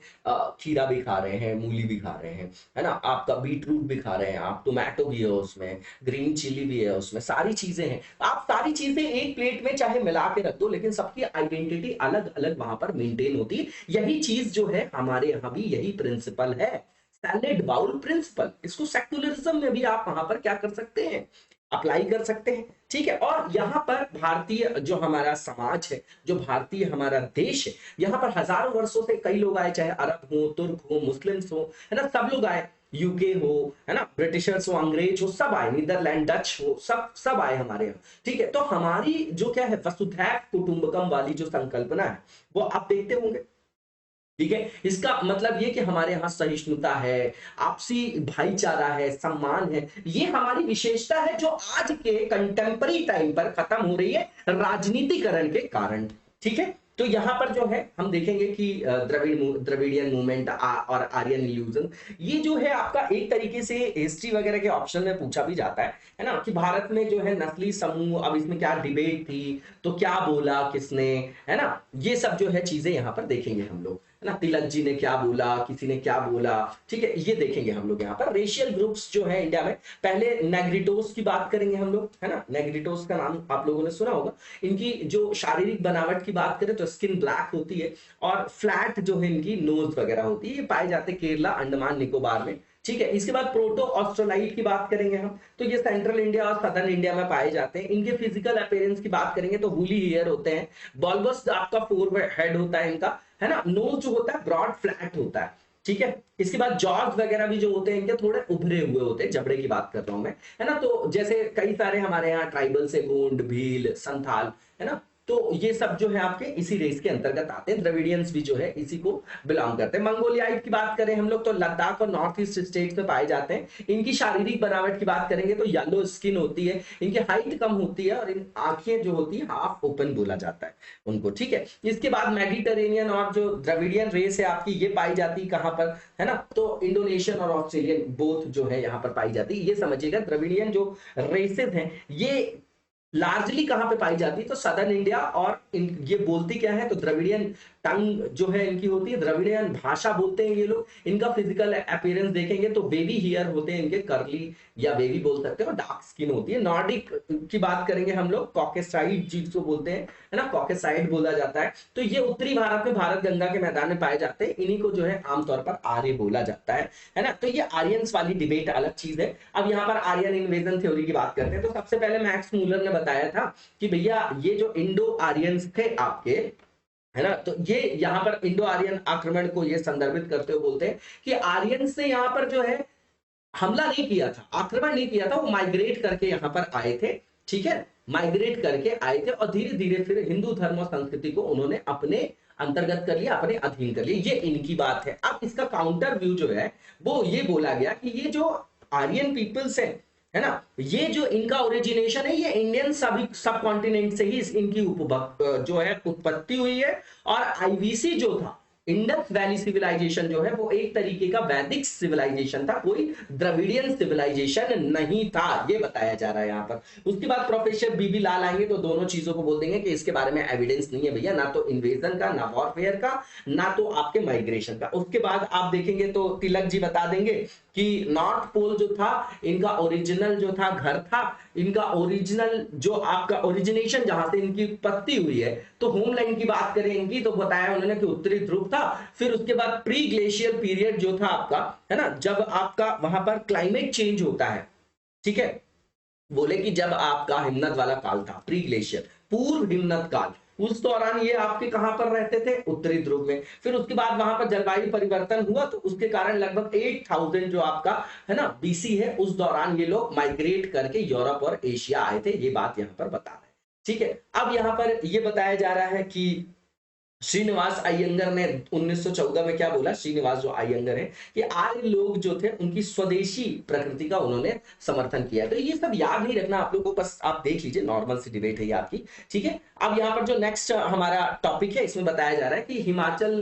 खीरा भी खा रहे हैं, मूली भी खा रहे हैं, है ना, आपका बीट रूट भी खा रहे हैं, आप टोमेटो भी है उसमें, ग्रीन चिली भी है उसमें, सारी चीजें हैं। आप सारी चीजें एक प्लेट में चाहे मिला के रख दो, लेकिन सबकी आइडेंटिटी अलग अलग वहां पर मेंटेन होती है। यही चीज जो है हमारे यहाँ भी यही प्रिंसिपल है, सैलेड बाउल प्रिंसिपल। इसको सेक्युलरिज्म में भी आप वहां पर क्या कर सकते हैं, अप्लाई कर सकते हैं, ठीक है। और यहाँ पर भारतीय जो हमारा समाज है, जो भारतीय हमारा देश है, यहाँ पर हजारों वर्षों से कई लोग आए, चाहे अरब हो, तुर्क हो, मुस्लिम्स हो, है ना, सब लोग आए, यूके हो, है ना, ब्रिटिशर्स हो, अंग्रेज हो, सब आए, नीदरलैंड, डच हो, सब आए हमारे यहाँ, ठीक है। तो हमारी जो क्या है वसुधैव कुटुंबकम वाली जो संकल्पना है वो आप देखते होंगे, ठीक है। इसका मतलब ये कि हमारे यहाँ सहिष्णुता है, आपसी भाईचारा है, सम्मान है, ये हमारी विशेषता है जो आज के कंटेम्पररी टाइम पर खत्म हो रही है राजनीतिकरण के कारण, ठीक है। तो यहाँ पर जो है हम देखेंगे कि द्रविडियन मूवमेंट और आर्यन इल्यूजन, ये जो है आपका एक तरीके से हिस्ट्री वगैरह के ऑप्शन में पूछा भी जाता है ना, कि भारत में जो है नस्ली समूह, अब इसमें क्या डिबेट थी, तो क्या बोला किसने, है ना, ये सब जो है चीजें यहाँ पर देखेंगे हम लोग, है ना, तिलक जी ने क्या बोला, किसी ने क्या बोला, ठीक है, ये देखेंगे हम लोग। यहाँ पर रेशियल ग्रुप्स जो है इंडिया में, पहले नेग्रिटोस की बात करेंगे हम लोग, है ना, नेग्रिटोस का नाम आप लोगों ने सुना होगा। इनकी जो शारीरिक बनावट की बात करें तो स्किन ब्लैक होती है और फ्लैट जो है इनकी नोज वगैरह होती है, ये पाए जाते केरला, अंडमान निकोबार में, ठीक है। इसके बाद प्रोटो ऑस्ट्रोलाइट की बात करेंगे हम, तो ये सेंट्रल इंडिया और सदर्न इंडिया में पाए जाते हैं। इनके फिजिकल अपीयरेंस की बात करेंगे तो वूली हेयर होते हैं, बल्बस आपका फोर हेड होता है इनका, है ना, नोज जो होता है ब्रॉड फ्लैट होता है, ठीक है। इसके बाद जॉर्ज वगैरह भी जो होते हैं इनके थोड़े उभरे हुए होते हैं, जबड़े की बात कर रहा हूं मैं, है ना। तो जैसे कई सारे हमारे यहाँ ट्राइबल से गोंड, भील, संथाल, है ना, तो ये सब जो है आपके इसी रेस के अंतर्गत आते हैं। द्रविडियंस भी जो है इसी को बिलोंग करते हैं। मंगोलियाइट की बात करें हम लोग तो लद्दाख और नॉर्थ ईस्ट स्टेट्स में पाए जाते हैं। इनकी शारीरिक बनावट की बात करेंगे तो येलो स्किन होती है, इनकी हाइट कम होती है और इन आंखें जो होती है हाफ ओपन बोला जाता है उनको, ठीक है। इसके बाद मेडिटेरेनियन और जो द्रविडियन रेस है आपकी, ये पाई जाती है कहां पर, है ना, तो इंडोनेशियन और ऑस्ट्रेलियन बोथ जो है यहाँ पर पाई जाती है। ये समझिएगा द्रविडियन जो रेसेस हैं ये लार्जली कहां पे पाई जाती है, तो सदर्न इंडिया, और ये बोलती क्या है, तो द्रविडियन टंग जो है इनकी होती है, द्रविडियन भाषा बोलते हैं ये लोग। इनका फिजिकल अपीयरेंस देखेंगे तो बेबी हेयर होते हैं इनके, कर्ली या बेबी बोल सकते हो, डार्क स्किन होती है। नॉर्डिक की बात करेंगे हम लोग, कॉकेसाइड जिसको बोलते हैं, है ना, कॉकेसाइड बोला जाता है। तो ये उत्तरी भारत में भारत गंगा के मैदान में पाए जाते हैं, इन्हीं को जो है आमतौर पर आर्य बोला जाता है ना। तो ये आर्यंस वाली डिबेट अलग चीज है। अब यहाँ पर आर्यन इन्वेजन थ्योरी की बात करते हैं, तो सबसे पहले मैक्स मूलर ने बताया था कि भैया ये जो इंडो आर्यंस थे आपके, है ना, तो ये यहाँ पर इंडो आर्यन आक्रमण को ये संदर्भित करते हुए बोलते हैं कि आर्यंस ने यहाँ पर जो है हमला नहीं किया था, आक्रमण नहीं किया था, वो माइग्रेट करके यहाँ पर आए थे, ठीक है। माइग्रेट करके आए थे और धीरे धीरे फिर हिंदू धर्म और संस्कृति को उन्होंने अपने अंतर्गत कर लिया, अपने अधीन कर लिया। ये इनकी बात है। अब इसका काउंटर व्यू जो है वो ये बोला गया कि ये जो आर्यन पीपल्स है ना, ये जो इनका ओरिजिनेशन है ये इंडियन सब कॉन्टिनेंट से ही इनकी जो है उत्पत्ति हुई है। और आईवीसी जो था, इंडस वैली सिविलाइजेशन जो है वो एक तरीके का वैदिक सिविलाइजेशन था, कोई द्रविडियन सिविलाइजेशन नहीं था, ये बताया जा रहा है यहाँ पर। उसके बाद प्रोफेसर बीबी लाल आएंगे तो दोनों चीजों को बोल देंगे कि इसके बारे में एविडेंस नहीं है भैया, ना तो इन्वेजन का, ना वॉरफेयर का, ना तो आपके माइग्रेशन का। उसके बाद आप देखेंगे तो तिलक जी बता देंगे कि नॉर्थ पोल जो था इनका ओरिजिनल जो था घर था, इनका ओरिजिनल जो आपका ओरिजिनेशन जहां से इनकी उत्पत्ति हुई है, तो होमलैंड की बात करें इनकी तो बताया उन्होंने कि उत्तरी ध्रुव था। फिर उसके बाद प्री ग्लेशियर पीरियड जो था आपका, है ना, जब आपका वहां पर क्लाइमेट चेंज होता है, ठीक है, बोले कि जब आपका हिमनद वाला काल था, प्री ग्लेशियर, पूर्व हिमनद काल, उस दौरान ये आपके कहां पर रहते थे, उत्तरी ध्रुव में। फिर उसके बाद वहां पर जलवायु परिवर्तन हुआ तो उसके कारण लगभग 8000 जो आपका है ना बीसी है, उस दौरान ये लोग माइग्रेट करके यूरोप और एशिया आए थे। ये बात यहां पर बता रहे हैं, ठीक है। अब यहां पर ये बताया जा रहा है कि श्रीनिवास अयंगर ने 1914 में क्या बोला, श्रीनिवास जो अयंगर है, कि आर्य लोग जो थे उनकी स्वदेशी प्रकृति का उन्होंने समर्थन किया। तो ये सब याद नहीं रखना आप लोगों को, बस आप देख लीजिए, नॉर्मल सी डिबेट है ये आपकी, ठीक है। अब यहाँ पर जो नेक्स्ट हमारा टॉपिक है, इसमें बताया जा रहा है कि हिमाचल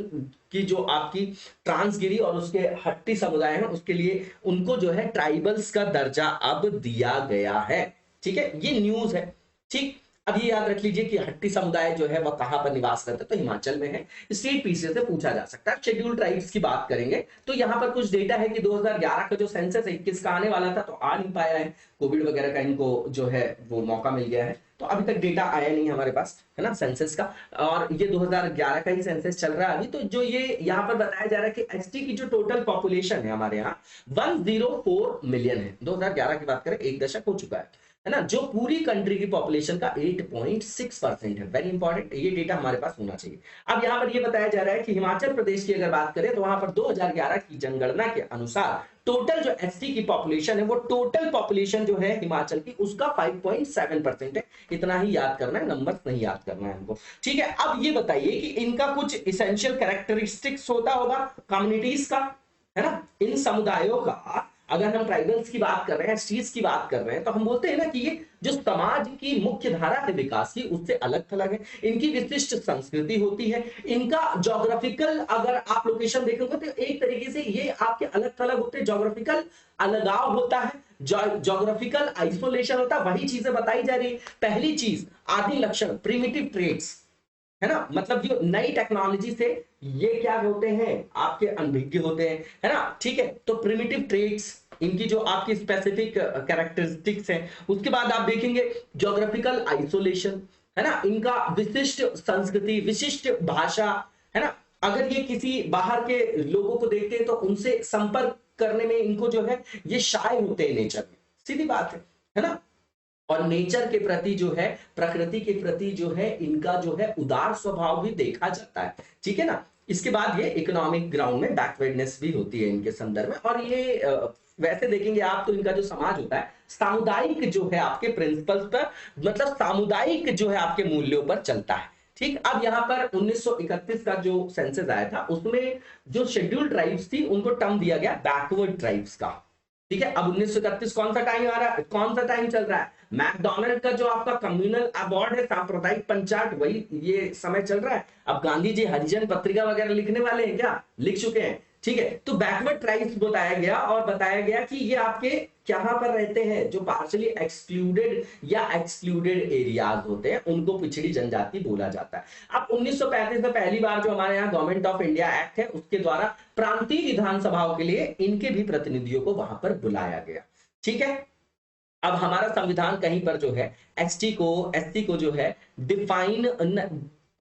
की जो आपकी ट्रांसगिरी और उसके हट्टी समुदाय है उसके लिए उनको जो है ट्राइबल्स का दर्जा अब दिया गया है, ठीक है, ये न्यूज है, ठीक। अब ये याद रख लीजिए कि हट्टी समुदाय जो है वह कहां पर निवास करते हैं, तो हिमाचल में है। स्टेट पीसीए से पूछा जा सकता है। शेड्यूल्ड ट्राइब्स की बात करेंगे तो यहाँ पर कुछ डेटा है कि 2011 का जो सेंसस 21 का आने वाला था तो आ नहीं पाया है, कोविड वगैरह का इनको जो है वो मौका मिल गया है, तो अभी तक डेटा आया नहीं हमारे पास, है ना, सेंसस का। और ये 2011 का ही सेंसस चल रहा है अभी। तो जो ये यहाँ पर बताया जा रहा है कि एसटी की जो टोटल पॉपुलेशन है हमारे यहाँ 104 मिलियन है। 2011 की बात करें 1 दशक हो चुका है ना, जो पूरी कंट्री की पॉपुलेशन का 8.6% है। वेरी इंपॉर्टेंट, ये डेटा हमारे पास होना चाहिए। अब यहाँ पर ये बताया जा रहा है कि हिमाचल प्रदेश की अगर बात करें तो वहां पर 2011 की जनगणना के अनुसार टोटल जो एसटी की पॉपुलेशन है वो टोटल पॉपुलेशन जो है हिमाचल की उसका 5.7% है। इतना ही याद करना है, नंबर नहीं याद करना है हमको, ठीक है। अब ये बताइए कि इनका कुछ इसेंशियल कैरेक्टरिस्टिक्स होता होगा कम्युनिटीज का, है ना, इन समुदायों का। अगर हम ट्राइबल्स की बात कर रहे हैं, एसटीज की बात कर रहे हैं, तो हम बोलते हैं ना कि ये जो समाज की मुख्य धारा है विकास की उससे अलग थलग है, इनकी विशिष्ट संस्कृति होती है, इनका ज्योग्राफिकल अगर आप लोकेशन देखेंगे तो एक तरीके से ये आपके अलग थलग होते हैं, ज्योग्राफिकल अलगाव होता है, ज्योग्राफिकल आइसोलेशन होता है। वही चीजें बताई जा रही है। पहली चीज आदि लक्षण, प्रिमिटिव ट्रेट्स, है ना, मतलब जो नई टेक्नोलॉजी से ये क्या होते हैं आपके अनभिज्ञ होते हैं, है ना, ठीक है। तो प्रिमिटिव ट्रेट्स इनकी जो आपकी स्पेसिफिक कैरेक्टरिस्टिक्स हैं। उसके बाद आप देखेंगे ज्योग्राफिकल आइसोलेशन, है ना, इनका विशिष्ट संस्कृति, विशिष्ट भाषा, है ना, अगर ये किसी बाहर के लोगों को देखते हैं तो उनसे संपर्क करने में इनको जो है ये शाय होते हैं नेचर में, सीधी बात है ना। और नेचर के प्रति जो है, प्रकृति के प्रति जो है इनका जो है उदार स्वभाव भी देखा जाता है, ठीक है ना। इसके बाद ये इकोनॉमिक ग्राउंड में बैकवर्डनेस भी होती है इनके संदर्भ में। और ये वैसे देखेंगे आप तो इनका जो समाज होता है सामुदायिक जो है आपके प्रिंसिपल्स पर, मतलब सामुदायिक जो है आपके मूल्यों पर चलता है, ठीक। अब यहाँ पर 1931 का जो सेंसस आया था उसमें जो शेड्यूल्ड ट्राइब्स थी उनको टर्म दिया गया बैकवर्ड ट्राइब्स का, ठीक है। अब 1931 कौन सा टाइम आ रहा है, कौन सा टाइम चल रहा है, मैकडोनल्ड का जो आपका कम्युनल अवार्ड है, सांप्रदायिक पंचायत, वही ये समय चल रहा है। अब गांधी जी हरिजन पत्रिका वगैरह लिखने वाले हैं क्या, लिख चुके हैं, ठीक है। तो बैकवर्ड ट्राइब्स बताया गया और बताया गया कि ये आपके कहां पर रहते हैं, जो पार्शियली एक्सक्लूडेड या एक्सक्लूडेड एरियाज होते हैं उनको पिछड़ी जनजाति बोला जाता है। अब 1935 में पहली बार जो हमारे यहाँ गवर्नमेंट ऑफ इंडिया एक्ट है उसके द्वारा प्रांतीय विधानसभाओं के लिए इनके भी प्रतिनिधियों को वहां पर बुलाया गया, ठीक है। अब हमारा संविधान कहीं पर जो है एसटी को जो है डिफाइन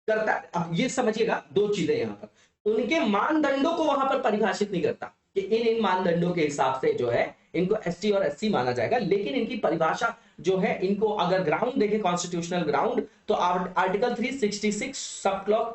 करता है। अब ये समझिएगा दो चीजें यहाँ पर, उनके मानदंडों को वहां पर परिभाषित नहीं करता कि इन मानदंडों के हिसाब से जो है इनको एसटी और एससी माना जाएगा, लेकिन इनकी परिभाषा जो है, इनको अगर ग्राउंड देखें कॉन्स्टिट्यूशनल ग्राउंड तो आर्टिकल 366 सब क्लॉज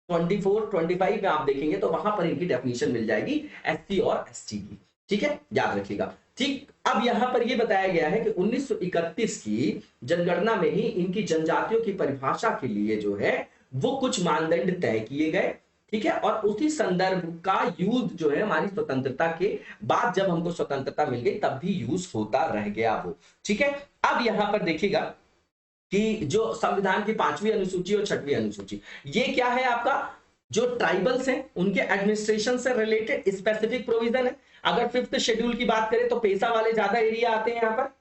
24-25 में आप देखेंगे तो वहां पर इनकी डेफिनेशन मिल जाएगी एससी और एसटी की, ठीक है, याद रखिएगा। ठीक, अब यहां पर यह बताया गया है कि 1931 की जनगणना में ही इनकी जनजातियों की परिभाषा के लिए जो है वो कुछ मानदंड तय किए गए, ठीक है, और उसी संदर्भ का यूज जो है हमारी स्वतंत्रता के बाद, जब हमको स्वतंत्रता मिल गई तब भी यूज होता रह गया वो, ठीक है। अब यहां पर देखिएगा कि जो संविधान की 5वीं अनुसूची और 6वीं अनुसूची, ये क्या है आपका, जो ट्राइबल्स हैं उनके एडमिनिस्ट्रेशन से रिलेटेड स्पेसिफिक प्रोविजन है। अगर 5th शेड्यूल की बात करें तो पेशा वाले ज्यादा एरिया आते हैं यहां पर।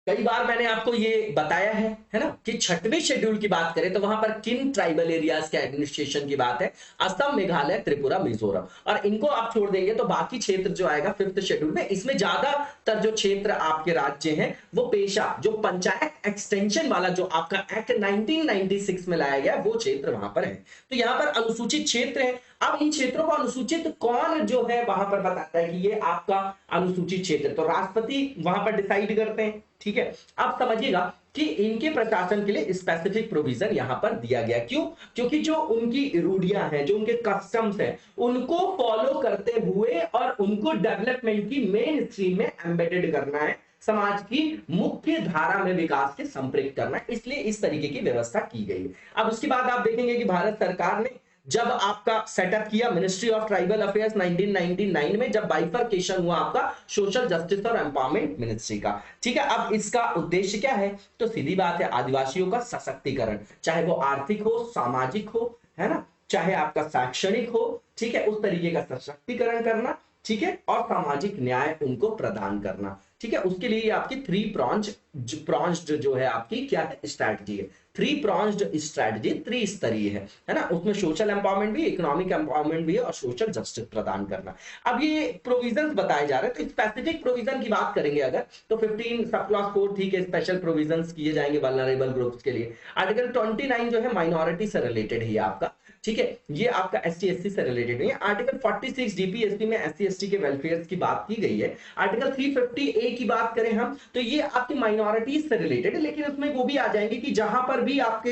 कई बार मैंने आपको ये बताया है ना, कि 6वें शेड्यूल की बात करें तो वहां पर किन ट्राइबल एरियाज के एडमिनिस्ट्रेशन की बात है, असम, मेघालय, त्रिपुरा, मिजोरम, और इनको आप छोड़ देंगे तो बाकी क्षेत्र जो आएगा 5th शेड्यूल में, इसमें ज्यादातर जो क्षेत्र आपके राज्य हैं वो पेशा, जो पंचायत एक्सटेंशन वाला जो आपका एक्ट 1996 में लाया गया वो क्षेत्र वहां पर है। तो यहां पर अनुसूचित क्षेत्र है। अब इन क्षेत्रों को अनुसूचित कौन जो है वहां पर बताता है कि ये आपका अनुसूचित क्षेत्र, तो राष्ट्रपति वहां पर डिसाइड करते हैं, ठीक है। अब समझिएगा कि इनके प्रशासन के लिए स्पेसिफिक प्रोविजन यहां पर दिया गया, क्यों, क्योंकि जो उनकी रूढ़ियां हैं, जो उनके कस्टम्स हैं, उनको फॉलो करते हुए और उनको डेवलपमेंट की मेन स्ट्रीम में एम्बेडेड करना है, समाज की मुख्य धारा में विकास के संपृक्त करना है, इसलिए इस तरीके की व्यवस्था की गई है। अब उसके बाद आप देखेंगे कि भारत सरकार ने जब आपका सेटअप किया मिनिस्ट्री ऑफ ट्राइबल अफेयर्स 1999 में, जब बाइफरकेशन हुआ आपका सोशल जस्टिस और एम्पावरमेंट मिनिस्ट्री का, ठीक है। अब इसका उद्देश्य क्या है, तो सीधी बात है, आदिवासियों का सशक्तिकरण, चाहे वो आर्थिक हो, सामाजिक हो, है ना, चाहे आपका शैक्षणिक हो, ठीक है, उस तरीके का सशक्तिकरण करना, ठीक है, और सामाजिक न्याय उनको प्रदान करना, ठीक है। उसके लिए आपकी 3 प्रॉन्ज्ड जो है आपकी क्या है, स्ट्रैटेजी है। 3 प्रॉन्ज्ड स्ट्रैटेजी, त्रिस्तरीय है ना, उसमें सोशल एम्पावरमेंट भी, इकोनॉमिक एम्पावरमेंट भी है और सोशल जस्टिस प्रदान करना। अब ये प्रोविजंस बताए जा रहे हैं, तो स्पेसिफिक प्रोविजन की बात करेंगे अगर, तो 15 सब क्लॉज 4, ठीक है, स्पेशल प्रोविजंस किए जाएंगे वल्नरेबल ग्रुप्स के लिए। आर्टिकल 29 जो है माइनॉरिटी से रिलेटेड है आपका, ठीक है, ये आपका ST SC से रिलेटेड है। आर्टिकल 46 DPSP में SC ST के वेलफेयर की बात की गई है। आर्टिकल 350A की बात करें हम, तो ये आपकी माइनॉरिटीज से रिलेटेड है, लेकिन उसमें वो भी आ जाएंगे कि जहां पर भी आपके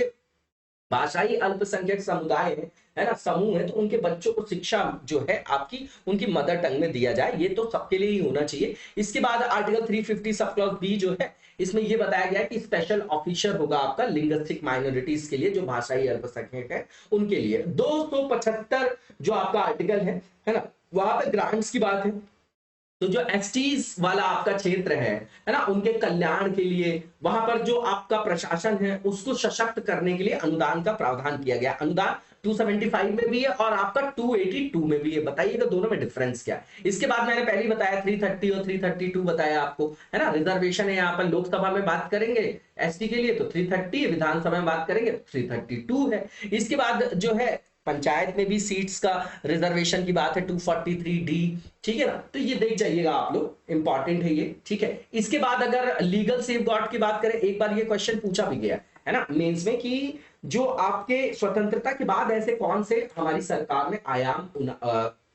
भाषाई अल्पसंख्यक समुदाय है ना, समूह है, तो उनके बच्चों को शिक्षा जो है आपकी उनकी मदर टंग में दिया जाए, ये तो सबके लिए ही होना चाहिए। इसके बाद आर्टिकल 350 सब क्लॉज B जो है, इसमें ये बताया गया है कि स्पेशल ऑफिसर होगा आपका लिंग्विस्टिक माइनॉरिटीज के लिए, जो भाषाई अल्पसंख्यक है उनके लिए। 275 जो आपका आर्टिकल है ना, वहां पे ग्रांट्स की बात है, तो जो एसटीज वाला आपका क्षेत्र है ना, उनके कल्याण के लिए वहां पर जो आपका प्रशासन है उसको सशक्त करने के लिए अनुदान का प्रावधान किया गया। अनुदान 275 में भी है और आपका 282 में भी है। बताइएगा दोनों में डिफरेंस क्या है। इसके बाद मैंने पहले ही बताया 330 और 332 बताया आपको, है ना। रिजर्वेशन है यहाँ पर, लोकसभा में बात करेंगे एसटी के लिए तो 330, विधानसभा में बात करेंगे तो 332 है। इसके बाद जो है पंचायत में भी सीट्स का रिजर्वेशन की बात है 243D, ठीक है ना। तो ये देख जाइएगा आप लोग, इंपॉर्टेंट है ये, ठीक है। इसके बाद अगर लीगल सेफ गार्ड की बात करें, एक बार ये क्वेश्चन पूछा भी गया है ना मेंस में, कि जो आपके स्वतंत्रता के बाद ऐसे कौन से हमारी सरकार ने आयाम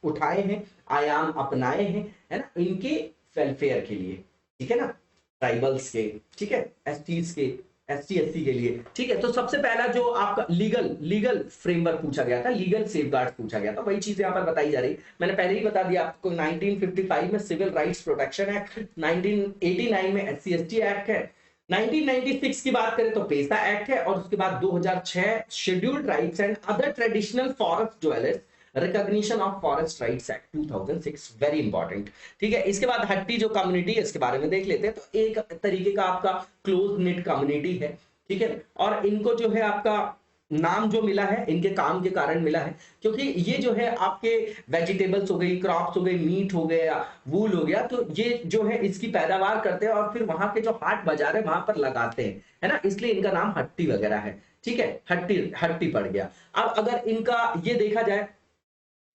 उठाए हैं, आयाम अपनाए हैं, है ना, इनके वेलफेयर के लिए, ठीक है ना, ट्राइबल्स के, ठीक है, एसटीज के, SC SC के लिए, ठीक है। तो सबसे पहला जो आपका लीगल फ्रेमवर्क पूछा गया था, लीगल सेफगार्ड पूछा गया था, वही चीज यहाँ पर बताई जा रही। मैंने पहले ही बता दिया आपको, 1955 में सिविल राइट्स प्रोटेक्शन एक्ट, 1989 में SC ST एक्ट है, 1996 की बात करें तो पेसा एक्ट है, और उसके बाद 2006 scheduled rights and other traditional forest dwellers recognition of forest rights act 2006, very important, ठीक है। इसके बाद हट्टी जो कम्युनिटी है इसके बारे में देख लेते हैं। तो एक तरीके का आपका क्लोज निट कम्युनिटी है, ठीक है, और इनको जो है आपका नाम जो मिला है इनके काम के कारण मिला है, क्योंकि ये जो है आपके वेजिटेबल्स हो गई, क्रॉप्स हो गई, मीट हो गया, वूल हो गया, तो ये जो है इसकी पैदावार करते हैं और फिर वहां के जो हाट बाजार है वहां पर लगाते हैं, है ना, इसलिए इनका नाम हट्टी वगैरह है, ठीक है, हट्टी पड़ गया। अब अगर इनका ये देखा जाए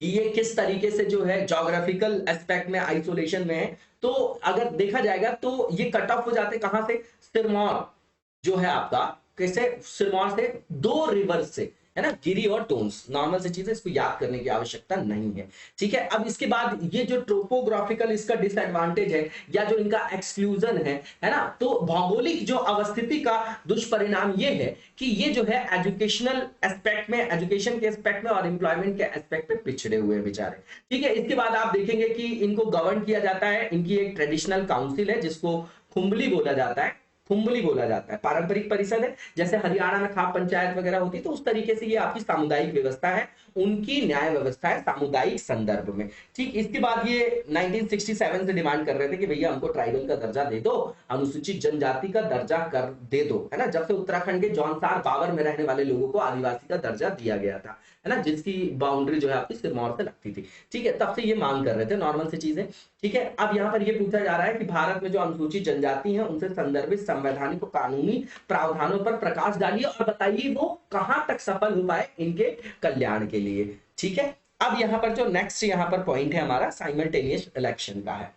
ये किस तरीके से जो है ज्योग्राफिकल एस्पेक्ट में आइसोलेशन में है, तो अगर देखा जाएगा तो ये कट ऑफ हो जाते कहां से, सिरमौर जो है आपका, कैसे, सिरमौर से 2 रिवर से, है ना, गिरी और टोन्स, नॉर्मल सी चीजें, इसको याद करने की आवश्यकता नहीं है। ठीक है, अब इसके बाद ये जो ट्रोपोग्राफिकल इसका डिसएडवांटेज है या जो इनका एक्सक्लूजन है ना, तो भौगोलिक जो अवस्थिति का दुष्परिणाम ये है कि ये जो है एजुकेशनल एस्पेक्ट में, एजुकेशन के एस्पेक्ट में और एम्प्लॉयमेंट के एस्पेक्ट में पिछड़े हुए हैं बेचारे। ठीक है, इसके बाद आप देखेंगे कि इनको गवर्न किया जाता है, इनकी एक ट्रेडिशनल काउंसिल है जिसको खुम्बली बोला जाता है, खुम्बली बोला जाता है, पारंपरिक परिषद है, जैसे हरियाणा में खाप पंचायत वगैरह होती है, तो उस तरीके से ये आपकी सामुदायिक व्यवस्था है, उनकी न्याय व्यवस्था है सामुदायिक संदर्भ में। ठीक, इसके बाद ये 1967 से डिमांड कर रहे थे कि भैया हमको ट्राइबल का दर्जा दे दो, अनुसूचित जनजाति का दर्जा कर दे दो, है ना, जब से उत्तराखंड के जौनसार बावर में रहने वाले लोगों को आदिवासी का दर्जा दिया गया था, है ना, जिसकी बाउंड्री जो है आपकी सिरमौर से लगती थी। ठीक है, तब से ये मांग कर रहे थे, नॉर्मल सी चीजें। ठीक है, अब यहाँ पर ये पूछा जा रहा है कि भारत में जो अनुसूचित जनजाति है उनसे संदर्भित संवैधानिक और कानूनी प्रावधानों पर प्रकाश डालिए और बताइए वो कहां तक सफल हो पाए इनके कल्याण के लिए। ठीक है, अब यहाँ पर जो नेक्स्ट यहाँ पर पॉइंट है हमारा साइमल्टेनियस इलेक्शन का है।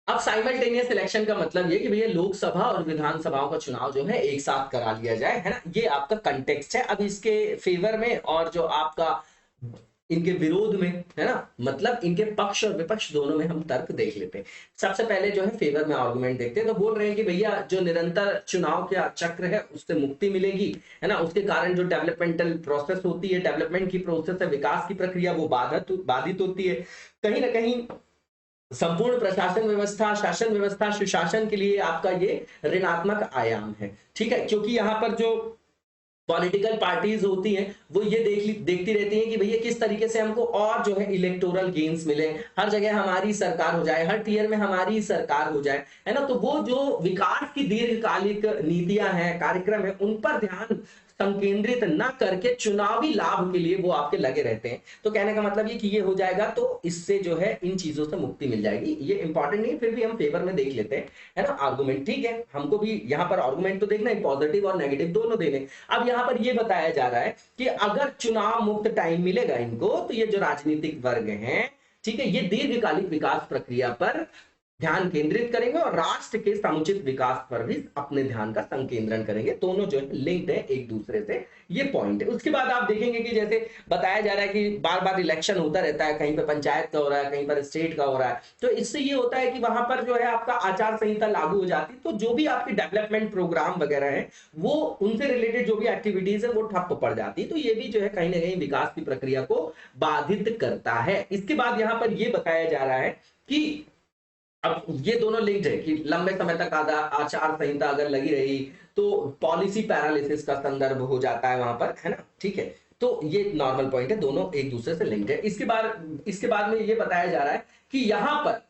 अब साइमल्टेनियस इलेक्शन का मतलब ये कि भैया लोकसभा और विधानसभाओं का चुनाव जो है एक साथ करा लिया जाए, है ना, ये आपका कंटेक्स्ट है। अब इसके फेवर में और जो आपका इनके विरोध में, है ना, मतलब इनके पक्ष और विपक्ष दोनों में हम तर्क देख लेते हैं। सबसे पहले जो है फेवर में आर्गुमेंट देखते हैं, तो बोल रहे हैं कि भैया जो निरंतर चुनाव का चक्र है उससे मुक्ति मिलेगी, है ना, उसके कारण जो डेवलपमेंटल प्रोसेस होती है, डेवलपमेंट की प्रोसेस है, विकास की प्रक्रिया, वो बाधित होती है। कहीं ना कहीं संपूर्ण प्रशासन व्यवस्था, शासन व्यवस्था, सुशासन के लिए आपका ये ऋणात्मक आयाम है। ठीक है, क्योंकि यहाँ पर जो पॉलिटिकल पार्टीज होती हैं वो ये देखती रहती हैं कि भैया किस तरीके से हमको और जो है इलेक्टोरल गेन्स मिले, हर जगह हमारी सरकार हो जाए, हर टीयर में हमारी सरकार हो जाए, है ना, तो वो जो विकास की दीर्घकालिक नीतियां हैं, कार्यक्रम है, उन पर ध्यान संकेंद्रित न करके चुनावी लाभ के लिए वो आपके लगे रहते हैं। तो कहने का मतलब ये कि ये हो जाएगा तो इससे जो है इन चीजों से मुक्ति मिल जाएगी। ये इंपॉर्टेंट नहीं, फिर भी हम फेवर में देख लेते हैं, है ना, आर्गुमेंट। ठीक है, हमको भी यहाँ पर आर्गुमेंट तो देखना है, पॉजिटिव और नेगेटिव दोनों देने। अब यहाँ पर ये बताया जा रहा है कि अगर चुनाव मुक्त टाइम मिलेगा इनको, तो ये जो राजनीतिक वर्ग हैं, ठीक है, ये दीर्घकालिक विकास प्रक्रिया पर ध्यान केंद्रित करेंगे और राष्ट्र के समुचित विकास पर भी अपने ध्यान का संकेंद्रण करेंगे। दोनों जो है लिंक्ड है एक दूसरे से, ये पॉइंट है। उसके बाद आप देखेंगे कि जैसे बताया जा रहा है कि बार बार इलेक्शन होता रहता है, कहीं पर पंचायत का हो रहा है, कहीं पर स्टेट का हो रहा है, तो इससे ये होता है कि वहां पर जो है आपका आचार संहिता लागू हो जाती है, तो जो भी आपकी डेवलपमेंट प्रोग्राम वगैरह है वो उनसे रिलेटेड जो भी एक्टिविटीज है वो ठप पड़ जाती है। तो ये भी जो है कहीं ना कहीं विकास की प्रक्रिया को बाधित करता है। इसके बाद यहाँ पर ये बताया जा रहा है कि अब ये दोनों लिंक्ड है कि लंबे समय तक आचार संहिता अगर लगी रही तो पॉलिसी पैरालिसिस का संदर्भ हो जाता है वहां पर, है ना। ठीक है, तो ये नॉर्मल पॉइंट है, दोनों एक दूसरे से लिंक्ड है। इसके बाद में ये बताया जा रहा है कि यहां पर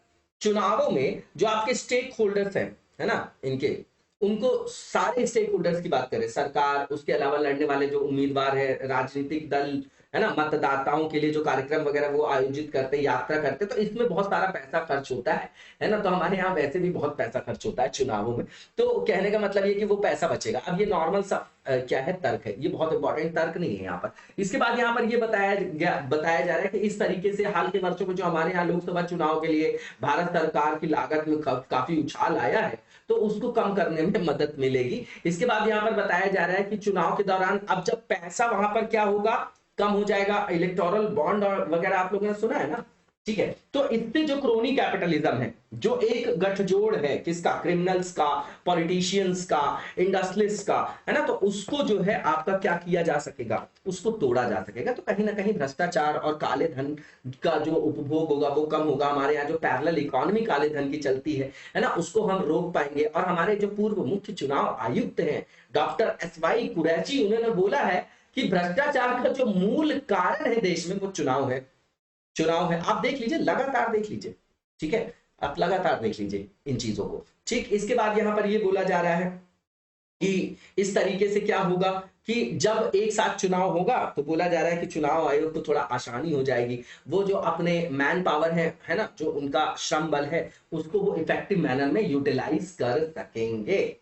चुनावों में जो आपके स्टेक होल्डर्स हैं, है ना, इनके उनको सारे स्टेक होल्डर्स की बात करें, सरकार, उसके अलावा लड़ने वाले जो उम्मीदवार है, राजनीतिक दल, है ना, मतदाताओं के लिए जो कार्यक्रम वगैरह वो आयोजित करते, यात्रा करते, तो इसमें बहुत सारा पैसा खर्च होता है ना। तो हमारे यहाँ वैसे भी बहुत पैसा खर्च होता है चुनावों में, तो कहने का मतलब ये कि वो पैसा बचेगा। अब ये नॉर्मल सा क्या है, तर्क है, ये बहुत इंपॉर्टेंट तर्क नहीं है यहाँ पर। इसके बाद यहाँ पर ये बताया जा रहा है कि इस तरीके से हाल के वर्षों में जो हमारे यहाँ लोकसभा चुनाव के लिए भारत सरकार की लागत में काफी उछाल आया है, तो उसको कम करने में मदद मिलेगी। इसके बाद यहाँ पर बताया जा रहा है कि चुनाव के दौरान अब जब पैसा वहां पर क्या होगा, कम हो जाएगा, इलेक्टोरल बॉन्ड और वगैरह आप लोगों ने सुना है ना। ठीक है, तो इससे जो क्रोनी कैपिटलिज्म है, जो एक गठजोड़ है किसका, क्रिमिनल्स का, पॉलिटिशियंस का, इंडस्ट्रियलिस्ट का, है ना, तो उसको जो है आपका क्या किया जा सकेगा, उसको तोड़ा जा सकेगा। तो कहीं ना कहीं भ्रष्टाचार और काले धन का जो उपभोग होगा वो कम होगा। हमारे यहाँ जो पैरेलल इकोनॉमी काले धन की चलती है ना, उसको हम रोक पाएंगे। और हमारे जो पूर्व मुख्य चुनाव आयुक्त हैं डॉक्टर SY कुरैशी, उन्होंने बोला है कि भ्रष्टाचार का जो मूल कारण है देश में वो चुनाव है। आप देख लीजिए, लगातार देख लीजिए, ठीक है, आप लगातार देख लीजिए इन चीजों को। ठीक, इसके बाद यहां पर ये बोला जा रहा है कि इस तरीके से क्या होगा कि जब एक साथ चुनाव होगा तो बोला जा रहा है कि चुनाव आयोग को थोड़ा आसानी हो जाएगी। वो जो अपने मैन पावर है ना, जो उनका श्रम बल है, उसको वो इफेक्टिव मैनर में यूटिलाइज कर सकेंगे।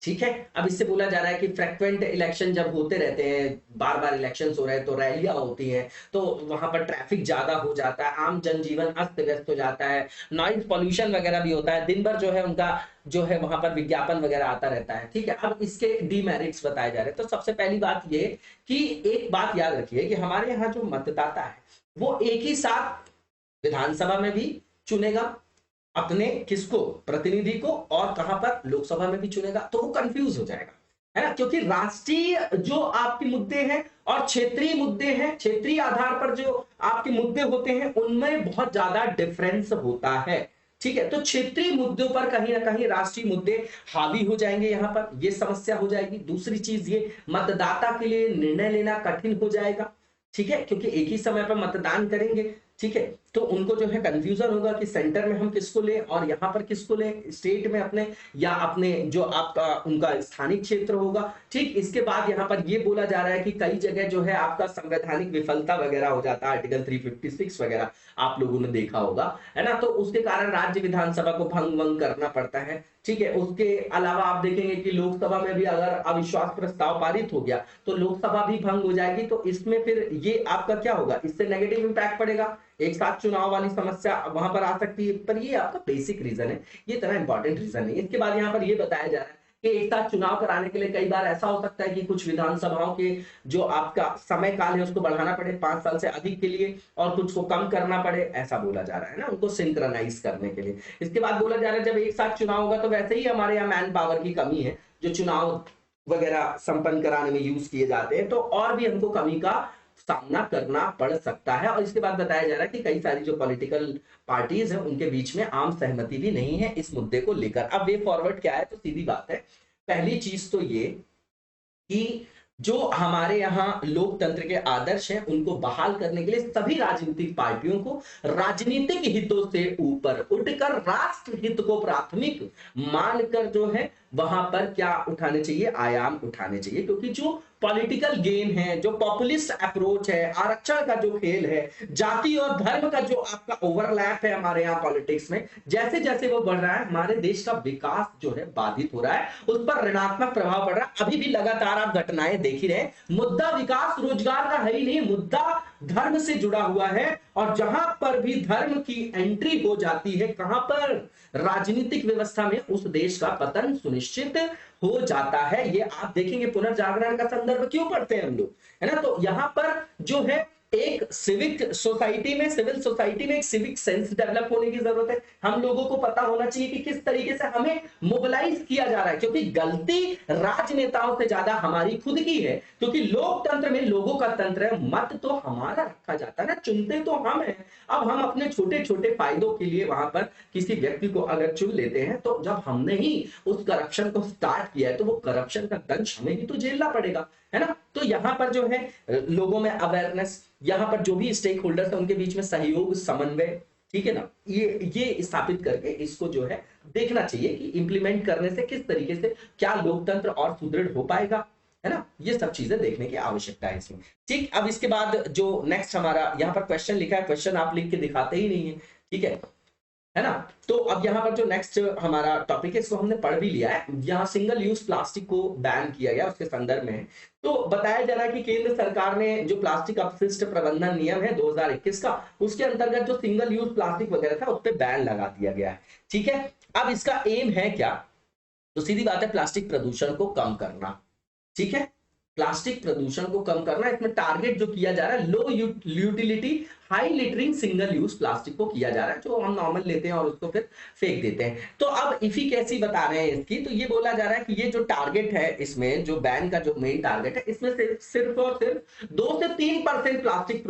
ठीक है। अब इससे बोला जा रहा है कि फ्रीक्वेंट इलेक्शन जब होते रहते हैं, बार बार इलेक्शंस हो रहे हैं, तो रैलियां होती हैं, तो वहां पर ट्रैफिक ज्यादा हो जाता है, आम जनजीवन अस्त व्यस्त हो जाता है, नॉइज पॉल्यूशन वगैरह भी होता है, दिन भर जो है उनका जो है वहां पर विज्ञापन वगैरह आता रहता है। ठीक है, अब इसके डीमेरिट्स बताए जा रहे हैं। तो सबसे पहली बात ये कि एक बात याद रखिए कि हमारे यहाँ जो मतदाता है वो एक ही साथ विधानसभा में भी चुनेगा अपने किसको, प्रतिनिधि को, और कहां पर लोकसभा में भी चुनेगा, तो वो कंफ्यूज हो जाएगा, है ना। क्योंकि राष्ट्रीय जो आपके मुद्दे हैं और क्षेत्रीय मुद्दे हैं, क्षेत्रीय आधार पर जो आपके मुद्दे होते हैं उनमें बहुत ज्यादा डिफरेंस होता है। ठीक है, तो क्षेत्रीय मुद्दों पर कहीं ना कहीं राष्ट्रीय मुद्दे हावी हो जाएंगे, यहां पर ये समस्या हो जाएगी। दूसरी चीज ये मतदाता के लिए निर्णय लेना कठिन हो जाएगा। ठीक है, क्योंकि एक ही समय पर मतदान करेंगे। ठीक है, तो उनको जो है कंफ्यूजन होगा कि सेंटर में हम किसको लें और यहाँ पर किसको लें, स्टेट में अपने या अपने जो आपका उनका स्थानिक क्षेत्र होगा। ठीक, इसके बाद यहाँ पर ये बोला जा रहा है कि कई जगह जो है आपका संवैधानिक विफलता वगैरह हो जाता है, आर्टिकल 356 वगैरह आप लोगों ने देखा होगा, है ना। तो उसके कारण राज्य विधानसभा को भंग वंग करना पड़ता है। ठीक है, उसके अलावा आप देखेंगे कि लोकसभा में भी अगर अविश्वास प्रस्ताव पारित हो गया तो लोकसभा भी भंग हो जाएगी। तो इसमें फिर ये आपका क्या होगा, इससे नेगेटिव इंपैक्ट पड़ेगा, एक साथ चुनाव वाली समस्या वहां पर आ सकती है। पर ये आपका बेसिक रीजन है, ये इतना इंपॉर्टेंट रीजन नहीं है। इसके बाद यहाँ पर ये बताया जा रहा है कि एक साथ चुनाव कराने के लिए कई बार ऐसा हो सकता है कि कुछ विधानसभाओं के जो आपका समय काल है उसको बढ़ाना पड़े 5 साल से अधिक के लिए, और कुछ को कम करना पड़े, ऐसा बोला जा रहा है ना, उनको सिंक्रोनाइज करने के लिए। इसके बाद बोला जा रहा है जब एक साथ चुनाव होगा तो वैसे ही हमारे यहाँ मैन पावर की कमी है, जो चुनाव वगैरह संपन्न कराने में यूज किए जाते हैं, तो और भी हमको कमी का सामना करना पड़ सकता है। और इसके बाद बताया जा रहा है कि कई सारी जो पॉलिटिकल पार्टीज है उनके बीच में आम सहमति भी नहीं है इस मुद्दे को लेकर। अब वे फॉरवर्ड क्या है, तो सीधी बात है, पहली चीज तो ये कि जो हमारे यहाँ लोकतंत्र के आदर्श हैं उनको बहाल करने के लिए सभी राजनीतिक पार्टियों को राजनीतिक हितों से ऊपर उठकर राष्ट्र हित को प्राथमिक मानकर जो है वहां पर क्या उठाने चाहिए, आयाम उठाने चाहिए। क्योंकि जो पॉलिटिकल गेम है, जो पॉपुलिस्ट अप्रोच है, आरक्षण का जो खेल है, जाति और धर्म का जो आपका ओवरलैप है हमारे यहाँ पॉलिटिक्स में, जैसे जैसे वो बढ़ रहा है हमारे देश का विकास जो है बाधित हो रहा है, उस पर ऋणात्मक प्रभाव पड़ रहा है। अभी भी लगातार आप घटनाएं देख ही रहे, मुद्दा विकास रोजगार का है ही नहीं, मुद्दा धर्म से जुड़ा हुआ है। और जहां पर भी धर्म की एंट्री हो जाती है, कहां पर, राजनीतिक व्यवस्था में, उस देश का पतन सुनिश्चित हो जाता है। ये आप देखेंगे, पुनर्जागरण का संदर्भ क्यों पढ़ते हैं हम लोग, है ना। तो यहां पर जो है एक सिविक सोसाइटी में, सिविल सोसाइटी में एक सिविक सेंस डेवलप होने की जरूरत है। हम लोगों को पता होना चाहिए कि किस तरीके से हमें मोबिलाइज किया जा रहा है, क्योंकि गलती राजनेताओं से ज्यादा हमारी खुद की है। क्योंकि लोकतंत्र में लोगों का तंत्र है, मत तो हमारा रखा जाता है ना, चुनते तो हम हैं। अब हम अपने छोटे छोटे फायदों के लिए वहां पर किसी व्यक्ति को अगर चुन लेते हैं, तो जब हमने ही उस करप्शन को स्टार्ट किया है तो वो करप्शन का दंश हमें ही तो झेलना पड़ेगा, है ना। तो यहाँ पर जो है लोगों में अवेयरनेस, यहाँ पर जो भी स्टेक होल्डर्स है उनके बीच में सहयोग, समन्वय, ठीक है ना, ये स्थापित करके इसको जो है देखना चाहिए कि इंप्लीमेंट करने से किस तरीके से क्या लोकतंत्र और सुदृढ़ हो पाएगा, है ना। ये सब चीजें देखने की आवश्यकता है इसमें। ठीक, अब इसके बाद जो नेक्स्ट हमारा यहाँ पर क्वेश्चन लिखा है, क्वेश्चन आप लिख के दिखाते ही नहीं है, ठीक है ना। तो अब यहाँ पर जो नेक्स्ट हमारा टॉपिक है इसको हमने पढ़ भी लिया है। यहाँ सिंगल यूज प्लास्टिक को बैन किया गया, उसके संदर्भ में है। तो बताया जा रहा है कि केंद्र सरकार ने जो प्लास्टिक अपशिष्ट प्रबंधन नियम है 2021 का, उसके अंतर्गत जो सिंगल यूज प्लास्टिक वगैरह था उस पर बैन लगा दिया गया है। ठीक है, अब इसका एम है क्या, तो सीधी बात है, प्लास्टिक प्रदूषण को कम करना। ठीक है, प्लास्टिक प्रदूषण को कम करना, इसमें टारगेट जो किया जा रहा है low utility high littering single use plastic को किया जा रहा है, जो हम नॉर्मल लेते हैं और उसको फिर फेंक देते हैं। तो अब इफिकेसी बता रहे हैं इसकी, तो ये बोला जा रहा है कि ये जो टारगेट है, इसमें जो बैन का जो मेन टारगेट है, इसमें सिर्फ और सिर्फ 2 से 3% प्लास्टिक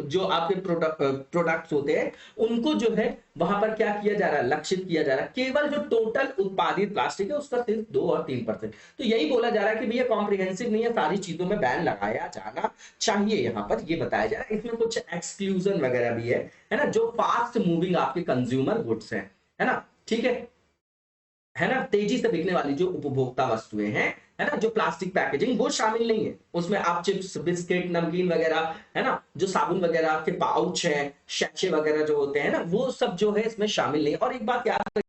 जो आपके प्रोडक्ट्स होते हैं उनको जो है वहां पर क्या किया जा रहा है, लक्षित किया जा रहा है। केवल जो टोटल उत्पादित प्लास्टिक है उसका सिर्फ 2 और 3%। तो यही बोला जा रहा है कि भैया कॉम्प्रिहेंसिव नहीं है, सारी चीजों में बैन लगाया जाना चाहिए। यहाँ पर ये बताया जा रहा है, इसमें कुछ एक्सक्लूजन वगैरह भी है ना, जो फास्ट मूविंग आपके कंज्यूमर गुड्स है ना, ठीक है ना, तेजी से बिकने वाली जो उपभोक्ता वस्तुएं हैं, है ना, जो प्लास्टिक पैकेजिंग वो शामिल नहीं है उसमें। आप चिप्स, बिस्किट, नमकीन वगैरह, है ना, जो साबुन वगैरह के पाउच है, शैशे वगैरह जो होते हैं ना, वो सब जो है इसमें शामिल नहीं। और एक बात याद रखिए,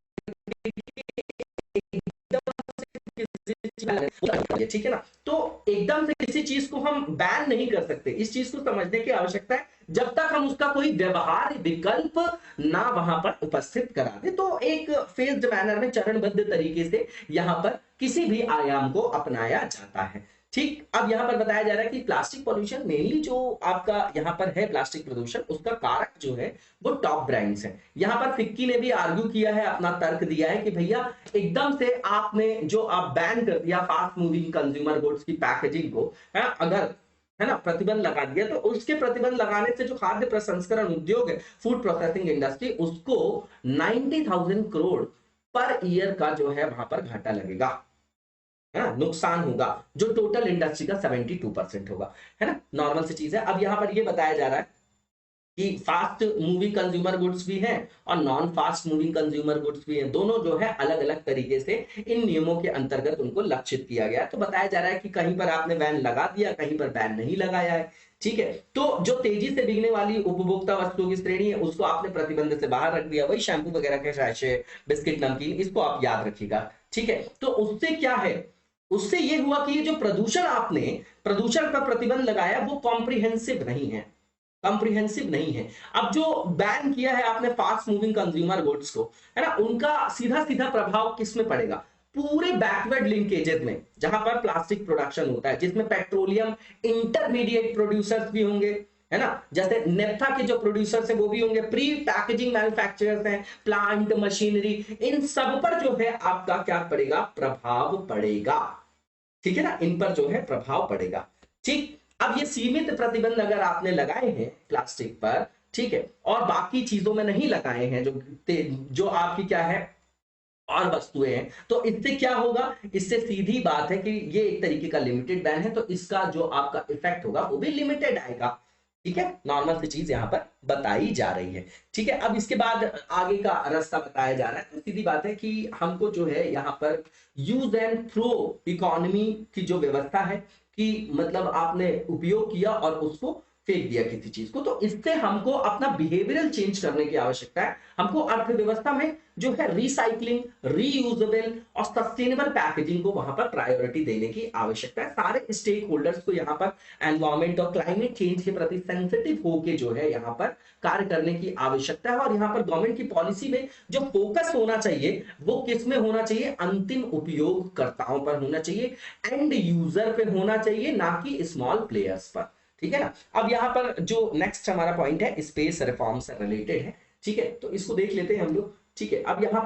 ठीक है ना। तो एकदम से किसी चीज को हम बैन नहीं कर सकते, इस चीज को समझने की आवश्यकता है जब तक हम उसका कोई व्यवहार विकल्प ना वहां पर उपस्थित करा दे। तो एक फेज्ड मैनर में, चरणबद्ध तरीके से यहां पर किसी भी आयाम को अपनाया जाता है। ठीक, अब यहां पर बताया जा रहा है कि प्लास्टिक पॉल्यूशन मेनली जो आपका यहां पर है प्लास्टिक प्रदूषण, उसका कारक जो है वो टॉप ब्रांड्स हैं। यहां पर फिक्की ने भी आर्ग्यू किया है, अपना तर्क दिया है कि भैया एकदम से आपने जो आप बैन कर दिया फास्ट मूविंग कंज्यूमर गुड्स की पैकेजिंग को, है अगर, है ना, प्रतिबंध लगा दिया, तो उसके प्रतिबंध लगाने से जो खाद्य प्रसंस्करण उद्योग है, फूड प्रोसेसिंग इंडस्ट्री, उसको 90,000 करोड़ पर ईयर का जो है वहां पर घाटा लगेगा, है ना, नुकसान होगा, जो टोटल इंडस्ट्री का 72% होगा, है ना, नॉर्मल सी चीज है। अब यहां पर ये बताया जा रहा है कि फास्ट मूविंग कंज्यूमर गुड्स भी हैं और non fast moving consumer goods भी हैं, दोनों जो है अलग अलग तरीके से इन नियमों के अंतर्गत उनको लक्षित किया गया है। तो बताया जा रहा है कि कहीं पर आपने बैन लगा दिया, कहीं पर बैन नहीं लगाया है, ठीक है। तो जो तेजी से बिकने वाली उपभोक्ता वस्तुओं की श्रेणी है, उसको आपने प्रतिबंध से बाहर रख दिया, वही शैम्पू वगैरह के सैशे, बिस्किट, नमकीन, इसको आप याद रखिएगा, ठीक है। तो उससे क्या है, उससे ये हुआ कि ये जो प्रदूषण आपने प्रदूषण पर प्रतिबंध लगाया वो कॉम्प्रिहेंसिव नहीं है, कॉम्प्रिहेंसिव नहीं है। अब जो बैन किया है आपने फास्ट मूविंग कंज्यूमर गुड्स को, है ना, उनका सीधा सीधा प्रभाव किस में पड़ेगा, पूरे बैकवर्ड लिंकेजेस में, जहां पर प्लास्टिक प्रोडक्शन होता है, जिसमें पेट्रोलियम इंटरमीडिएट प्रोड्यूसर्स भी होंगे, है ना, जैसे नेफ्था के जो प्रोड्यूसर्स हैं वो भी होंगे, प्री पैकेजिंग मैन्युफैक्चरर्स हैं, प्लांट, मशीनरी, इन सब पर जो है आपका क्या पड़ेगा, प्रभाव पड़ेगा, ठीक है ना, इन पर जो है प्रभाव पड़ेगा। ठीक, अब ये सीमित प्रतिबंध अगर आपने लगाए हैं प्लास्टिक पर, ठीक है, और बाकी चीजों में नहीं लगाए हैं, जो आपकी क्या है और वस्तुएं हैं, तो इससे क्या होगा, इससे सीधी बात है कि ये एक तरीके का लिमिटेड बैन है, तो इसका जो आपका इफेक्ट होगा वो भी लिमिटेड आएगा, ठीक है, नॉर्मल सी चीज यहां पर बताई जा रही है, ठीक है। अब इसके बाद आगे का रास्ता बताया जा रहा है, तो सीधी बात है कि हमको जो है यहां पर यूज एंड थ्रो इकोनॉमी की जो व्यवस्था है कि मतलब आपने उपयोग किया और उसको फेंक दिया किसी चीज को, तो इससे हमको अपना बिहेवियरल चेंज करने की आवश्यकता है। हमको अर्थव्यवस्था में जो है रिसाइकलिंग, रीयूजेबल और सस्टेनेबल पैकेजिंग को वहां पर प्रायोरिटी देने की आवश्यकता है। सारे स्टेक होल्डर्स को यहाँ पर एनवायरमेंट और क्लाइमेट चेंज के प्रति सेंसिटिव होके जो है यहाँ पर कार्य करने की आवश्यकता है। और यहाँ पर गवर्नमेंट की पॉलिसी में जो फोकस होना चाहिए वो किस में होना चाहिए, अंतिम उपयोगकर्ताओं पर होना चाहिए, एंड यूजर पे होना चाहिए, ना कि स्मॉल प्लेयर्स पर, ठीक है ना। अब यहां पर जो नेक्स्ट हमारा पॉइंट है स्पेस रिफॉर्म से रिलेटेड है, ठीक है, तो इसको देख लेते हैं हम लोग, ठीक है। अब यहां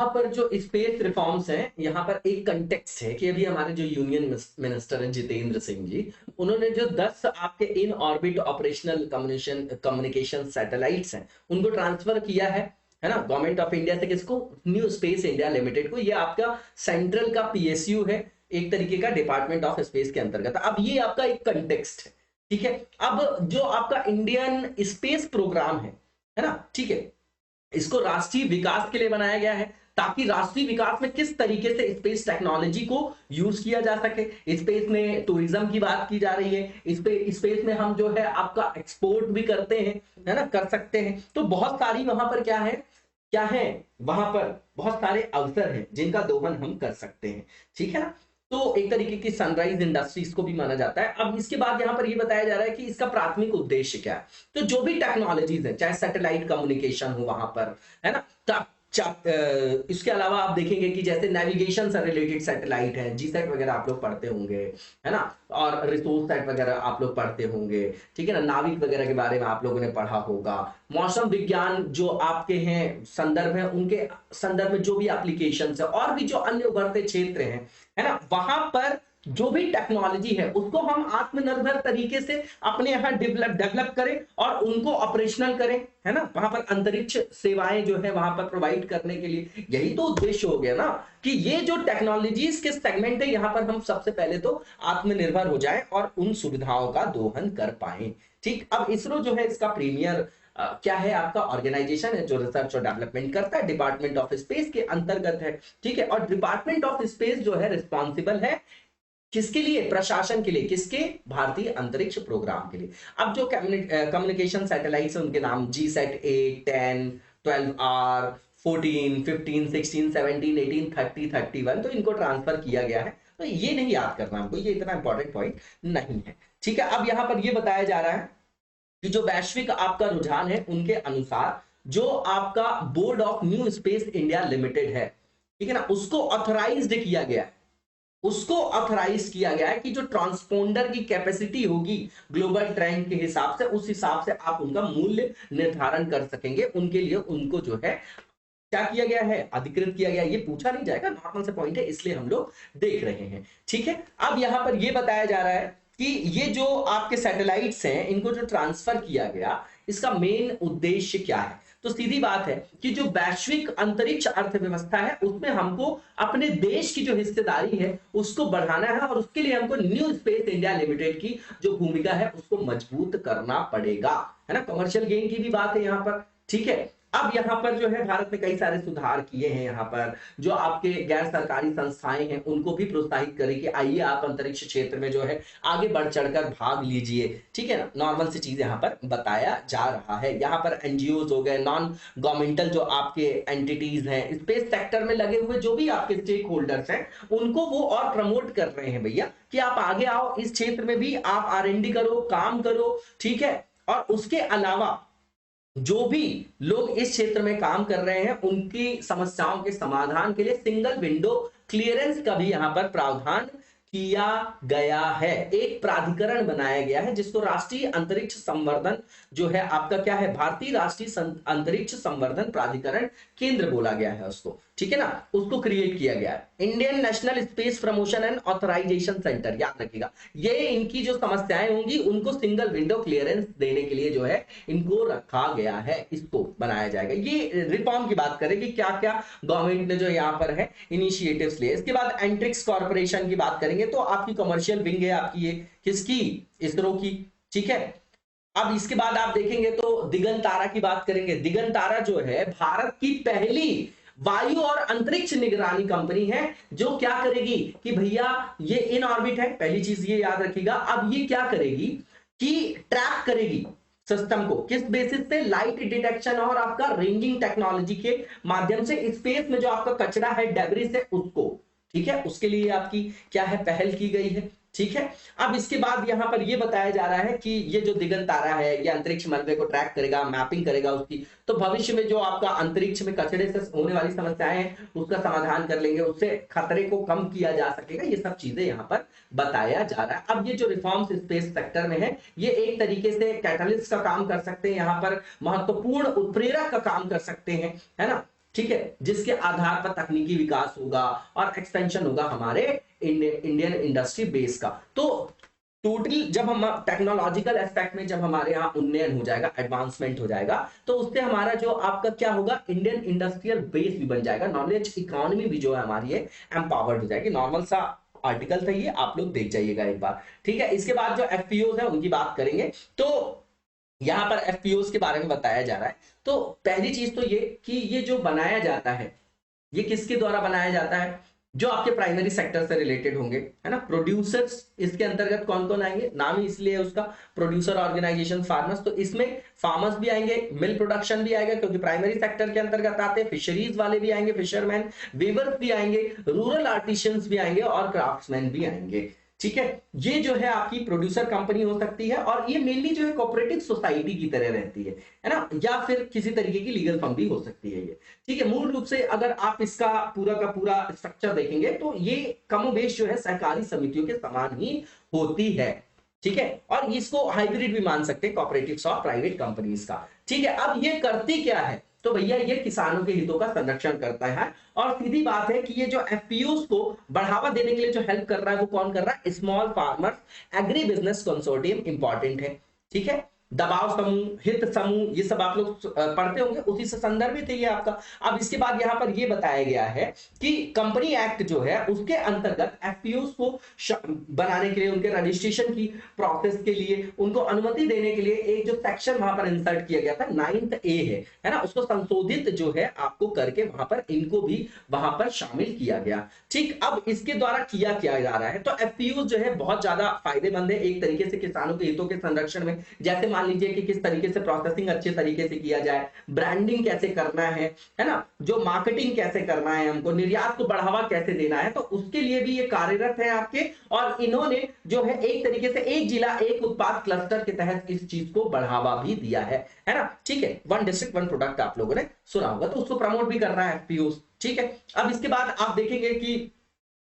पर जो स्पेस रिफॉर्म्स हैं, यहां पर एक कंटेक्स्ट है कि अभी हमारे जो यूनियन मिनिस्टर हैं जितेंद्र सिंह जी, उन्होंने जो 10 आपके in orbit operational communication satellites हैं उनको ट्रांसफर किया है ना, गवर्नमेंट ऑफ इंडिया से किसको, न्यू स्पेस इंडिया लिमिटेड को। ये आपका सेंट्रल का पीएसयू है, एक तरीके का डिपार्टमेंट ऑफ स्पेस के अंतर्गत। अब ये आपका एक कंटेक्स्ट है, ठीक है। अब जो आपका इंडियन स्पेस प्रोग्राम है ना, ठीक है, इसको राष्ट्रीय विकास के लिए बनाया गया है ताकि राष्ट्रीय विकास में किस तरीके से स्पेस टेक्नोलॉजी को यूज किया जा सके। स्पेस में टूरिज्म की बात की जा रही है, स्पेस में हम जो है आपका एक्सपोर्ट भी करते हैं, है ना, कर सकते हैं। तो बहुत सारी वहां पर क्या है वहां पर बहुत सारे अवसर हैं जिनका दोहन हम कर सकते हैं, ठीक है ना। तो एक तरीके की सनराइज इंडस्ट्रीज को भी माना जाता है। अब इसके बाद यहां पर ये बताया जा रहा है कि इसका प्राथमिक उद्देश्य क्या है। तो जो भी टेक्नोलॉजीज है, चाहे सैटेलाइट कम्युनिकेशन हो वहां पर, है ना, इसके अलावा आप देखेंगे कि जैसे नेविगेशन से रिलेटेड सैटेलाइट है, जीसैट वगैरह आप लोग पढ़ते होंगे, है ना, और रिसोर्स सेट वगैरह आप लोग पढ़ते होंगे, ठीक है ना, नाविक वगैरह के बारे में आप लोगों ने पढ़ा होगा। मौसम विज्ञान जो आपके हैं संदर्भ है, उनके संदर्भ में जो भी एप्लीकेशन है और भी जो अन्य उभरते क्षेत्र हैं, है ना, वहां पर जो भी टेक्नोलॉजी है उसको हम आत्मनिर्भर तरीके से अपने यहाँ डेवलप करें और उनको ऑपरेशनल करें, है ना। वहां पर अंतरिक्ष सेवाएं जो है वहां पर प्रोवाइड करने के लिए, यही तो उद्देश्य हो गया ना कि ये जो टेक्नोलॉजीज के सेगमेंट है यहाँ पर हम सबसे पहले तो आत्मनिर्भर हो जाए और उन सुविधाओं का दोहन कर पाए, ठीक। अब इसरो जो है इसका प्रीमियर क्या है, आपका ऑर्गेनाइजेशन है जो रिसर्च और डेवलपमेंट करता है, डिपार्टमेंट ऑफ स्पेस के अंतर्गत है, ठीक है। और डिपार्टमेंट ऑफ स्पेस जो है रिस्पॉन्सिबल है किसके लिए, प्रशासन के लिए, किसके, भारतीय अंतरिक्ष प्रोग्राम के लिए। अब जो कम्युनिकेशन सैटेलाइट्स हैं उनके नाम जीसैट 8, 10, 12R, 14, 15, 16, 17, 18, 30, 31, तो इनको ट्रांसफर किया गया है। तो ये नहीं याद करना हमको, ये इतना इंपॉर्टेंट पॉइंट नहीं है। ठीक है, अब यहां पर ये बताया जा रहा है कि जो वैश्विक आपका रुझान है उनके अनुसार जो आपका board of new space India limited है, ठीक है ना, उसको ऑथराइज्ड किया गया है, उसको ऑथराइज किया गया है कि जो ट्रांसपोंडर की कैपेसिटी होगी ग्लोबल ट्रेंड के हिसाब से, उस हिसाब से आप उनका मूल्य निर्धारण कर सकेंगे। उनके लिए उनको जो है क्या किया गया है, अधिकृत किया गया। ये पूछा नहीं जाएगा, नॉर्मल से पॉइंट है, इसलिए हम लोग देख रहे हैं। ठीक है, अब यहां पर ये बताया जा रहा है कि ये जो आपके सैटेलाइट्स हैं इनको जो ट्रांसफर किया गया, इसका मेन उद्देश्य क्या है। तो सीधी बात है कि जो वैश्विक अंतरिक्ष अर्थव्यवस्था है उसमें हमको अपने देश की जो हिस्सेदारी है उसको बढ़ाना है, और उसके लिए हमको न्यू स्पेस इंडिया लिमिटेड की जो भूमिका है उसको मजबूत करना पड़ेगा, है ना। कमर्शियल गेन की भी बात है यहाँ पर। ठीक है, अब यहाँ पर जो है भारत ने कई सारे सुधार किए हैं। यहाँ पर जो आपके गैर सरकारी संस्थाएं हैं उनको भी प्रोत्साहित करें कि आइए आप अंतरिक्ष क्षेत्र में जो है आगे बढ़ चढ़कर भाग लीजिए। ठीक है ना, नॉर्मल सी चीज यहाँ पर बताया जा रहा है। यहाँ पर एनजीओ हो गए, नॉन गवर्नमेंटल जो आपके एंटिटीज हैं, स्पेस सेक्टर में लगे हुए जो भी आपके स्टेक होल्डर्स हैं, उनको वो और प्रमोट कर रहे हैं भैया कि आप आगे आओ, इस क्षेत्र में भी आप R&D करो, काम करो। ठीक है, और उसके अलावा जो भी लोग इस क्षेत्र में काम कर रहे हैं उनकी समस्याओं के समाधान के लिए सिंगल विंडो क्लियरेंस का भी यहां पर प्रावधान किया गया है। एक प्राधिकरण बनाया गया है जिसको राष्ट्रीय अंतरिक्ष संवर्धन जो है आपका क्या है, भारतीय राष्ट्रीय अंतरिक्ष संवर्धन प्राधिकरण केंद्र बोला गया है उसको। ठीक है ना, उसको क्रिएट किया गया है। Indian national space promotion and authorisation centre, याद रखिएगा, ये इनकी जो समस्याएं होंगी उनको सिंगल विंडो क्लियरेंस देने के लिए जो है इनको रखा गया है, इसको बनाया जाएगा। ये रिफॉर्म की बात करें कि क्या क्या गवर्नमेंट ने जो यहाँ पर है इनिशिएटिव्स लिए। इसके बाद एंट्रिक्स कॉर्पोरेशन की बात करेंगे तो आपकी कमर्शियल विंग है आपकी, ये किसकी, इसरो की। ठीक है, अब इसके बाद आप देखेंगे तो दिगंतारा की बात करेंगे। दिगंतारा जो है भारत की पहली वायु और अंतरिक्ष निगरानी कंपनी है जो क्या करेगी कि भैया ये इन ऑर्बिट है, पहली चीज ये याद रखिएगा। अब ये क्या करेगी कि ट्रैक करेगी सिस्टम को, किस बेसिस पे, लाइट डिटेक्शन और आपका रेंजिंग टेक्नोलॉजी के माध्यम से स्पेस में जो आपका कचरा है, डेब्रिस है, उसको, ठीक है, उसके लिए आपकी क्या है, पहल की गई है। ठीक है, अब इसके बाद यहां पर यह बताया जा रहा है कि ये जो दिगंतारा है ये अंतरिक्ष मलबे को ट्रैक करेगा, मैपिंग करेगा उसकी, तो भविष्य में जो आपका अंतरिक्ष में कचरे से होने वाली समस्याएं हैं उसका समाधान कर लेंगे, उससे खतरे को कम किया जा सकेगा। ये सब चीजें यहाँ पर बताया जा रहा है। अब ये जो रिफॉर्म्स स्पेस सेक्टर में है ये एक तरीके से कैटलिस्ट का काम कर सकते हैं, यहाँ पर महत्वपूर्ण उत्प्रेरक का काम कर सकते हैं, है ना। ठीक है, जिसके आधार पर तकनीकी विकास होगा और एक्सपेंशन होगा हमारे इंडियन इंडस्ट्री बेस का। तो टोटली जब हम टेक्नोलॉजिकल एस्पेक्ट में जब हमारे यहाँ उन्नयन हो जाएगा, एडवांसमेंट हो जाएगा, तो उससे हमारा जो आपका क्या होगा, इंडियन इंडस्ट्रियल बेस भी बन जाएगा, नॉलेज इकोनॉमी भी जो है हमारी है एम्पावर्ड हो जाएगी। नॉर्मल सा आर्टिकल था ये, आप लोग देख जाइएगा एक बार। ठीक है, इसके बाद जो एफपीओ है उनकी बात करेंगे तो यहां पर एफपीओ के बारे में बताया जा रहा है। तो पहली चीज तो ये कि ये जो बनाया जाता है ये किसके द्वारा बनाया जाता है, जो आपके प्राइमरी सेक्टर से रिलेटेड होंगे, है ना। प्रोड्यूसर्स इसके अंतर्गत कौन कौन आएंगे, नाम ही इसलिए उसका प्रोड्यूसर ऑर्गेनाइजेशन फार्मर्स, तो इसमें फार्मर्स भी आएंगे, मिल प्रोडक्शन भी आएगा क्योंकि प्राइमरी सेक्टर के अंतर्गत आते हैं, फिशरीज वाले भी आएंगे, फिशरमैन, वीवर्स भी आएंगे, रूरल आर्टिशियंस भी आएंगे और क्राफ्ट्समैन भी आएंगे। ठीक है, ये जो है आपकी प्रोड्यूसर कंपनी हो सकती है और ये मेनली जो है कोऑपरेटिव सोसाइटी की तरह रहती है ना, या फिर किसी तरीके की लीगल फर्म भी हो सकती है ये। ठीक है, मूल रूप से अगर आप इसका पूरा का पूरा स्ट्रक्चर देखेंगे तो ये कमोबेश जो है सहकारी समितियों के समान ही होती है। ठीक है, और इसको हाइब्रिड भी मान सकते हैं कोऑपरेटिव्स और प्राइवेट कंपनीज का। ठीक है, अब ये करती क्या है, तो भैया ये किसानों के हितों का संरक्षण करता है। और सीधी बात है कि ये जो एफपीओस को बढ़ावा देने के लिए जो हेल्प कर रहा है वो कौन कर रहा है, small farmers agri business consortium important है। ठीक है, दबाव समूह, हित समूह, ये सब आप लोग पढ़ते होंगे, उसी से संदर्भित है ये आपका। अब इसके बाद यहाँ पर ये बताया गया है कि कंपनी एक्ट जो है उसके अंतर्गत एफपीओस को बनाने के लिए, उनके रजिस्ट्रेशन की प्रोसेस के लिए, उनको अनुमति देने के लिए एक जो सेक्शन वहां पर इंसर्ट किया गया था 9th A है ना, उसको संशोधित जो है आपको करके वहां पर इनको भी वहां पर शामिल किया गया। ठीक, अब इसके द्वारा किया क्या जा रहा है, तो एफपीओ जो है बहुत ज्यादा फायदेमंद है एक तरीके से किसानों के हितों के संरक्षण में। जैसे मान मान लीजिए कि किस तरीके से प्रोसेसिंग अच्छे तरीके से किया जाए, ब्रांडिंग कैसे करना है ना, जो मार्केटिंग कैसे करना है, हमको निर्यात को बढ़ावा कैसे देना है, तो उसके लिए भी ये कार्यरत है आपके। और इन्होंने जो है एक तरीके से एक जिला एक उत्पाद क्लस्टर के तहत इस चीज को बढ़ावा भी दिया है ना। ठीक है, वन डिस्ट्रिक्ट वन प्रोडक्ट आप लोगों ने सुना होगा, तो उसको प्रमोट भी कर रहा है एफपीओ। ठीक है, अब इसके बाद आप देखेंगे कि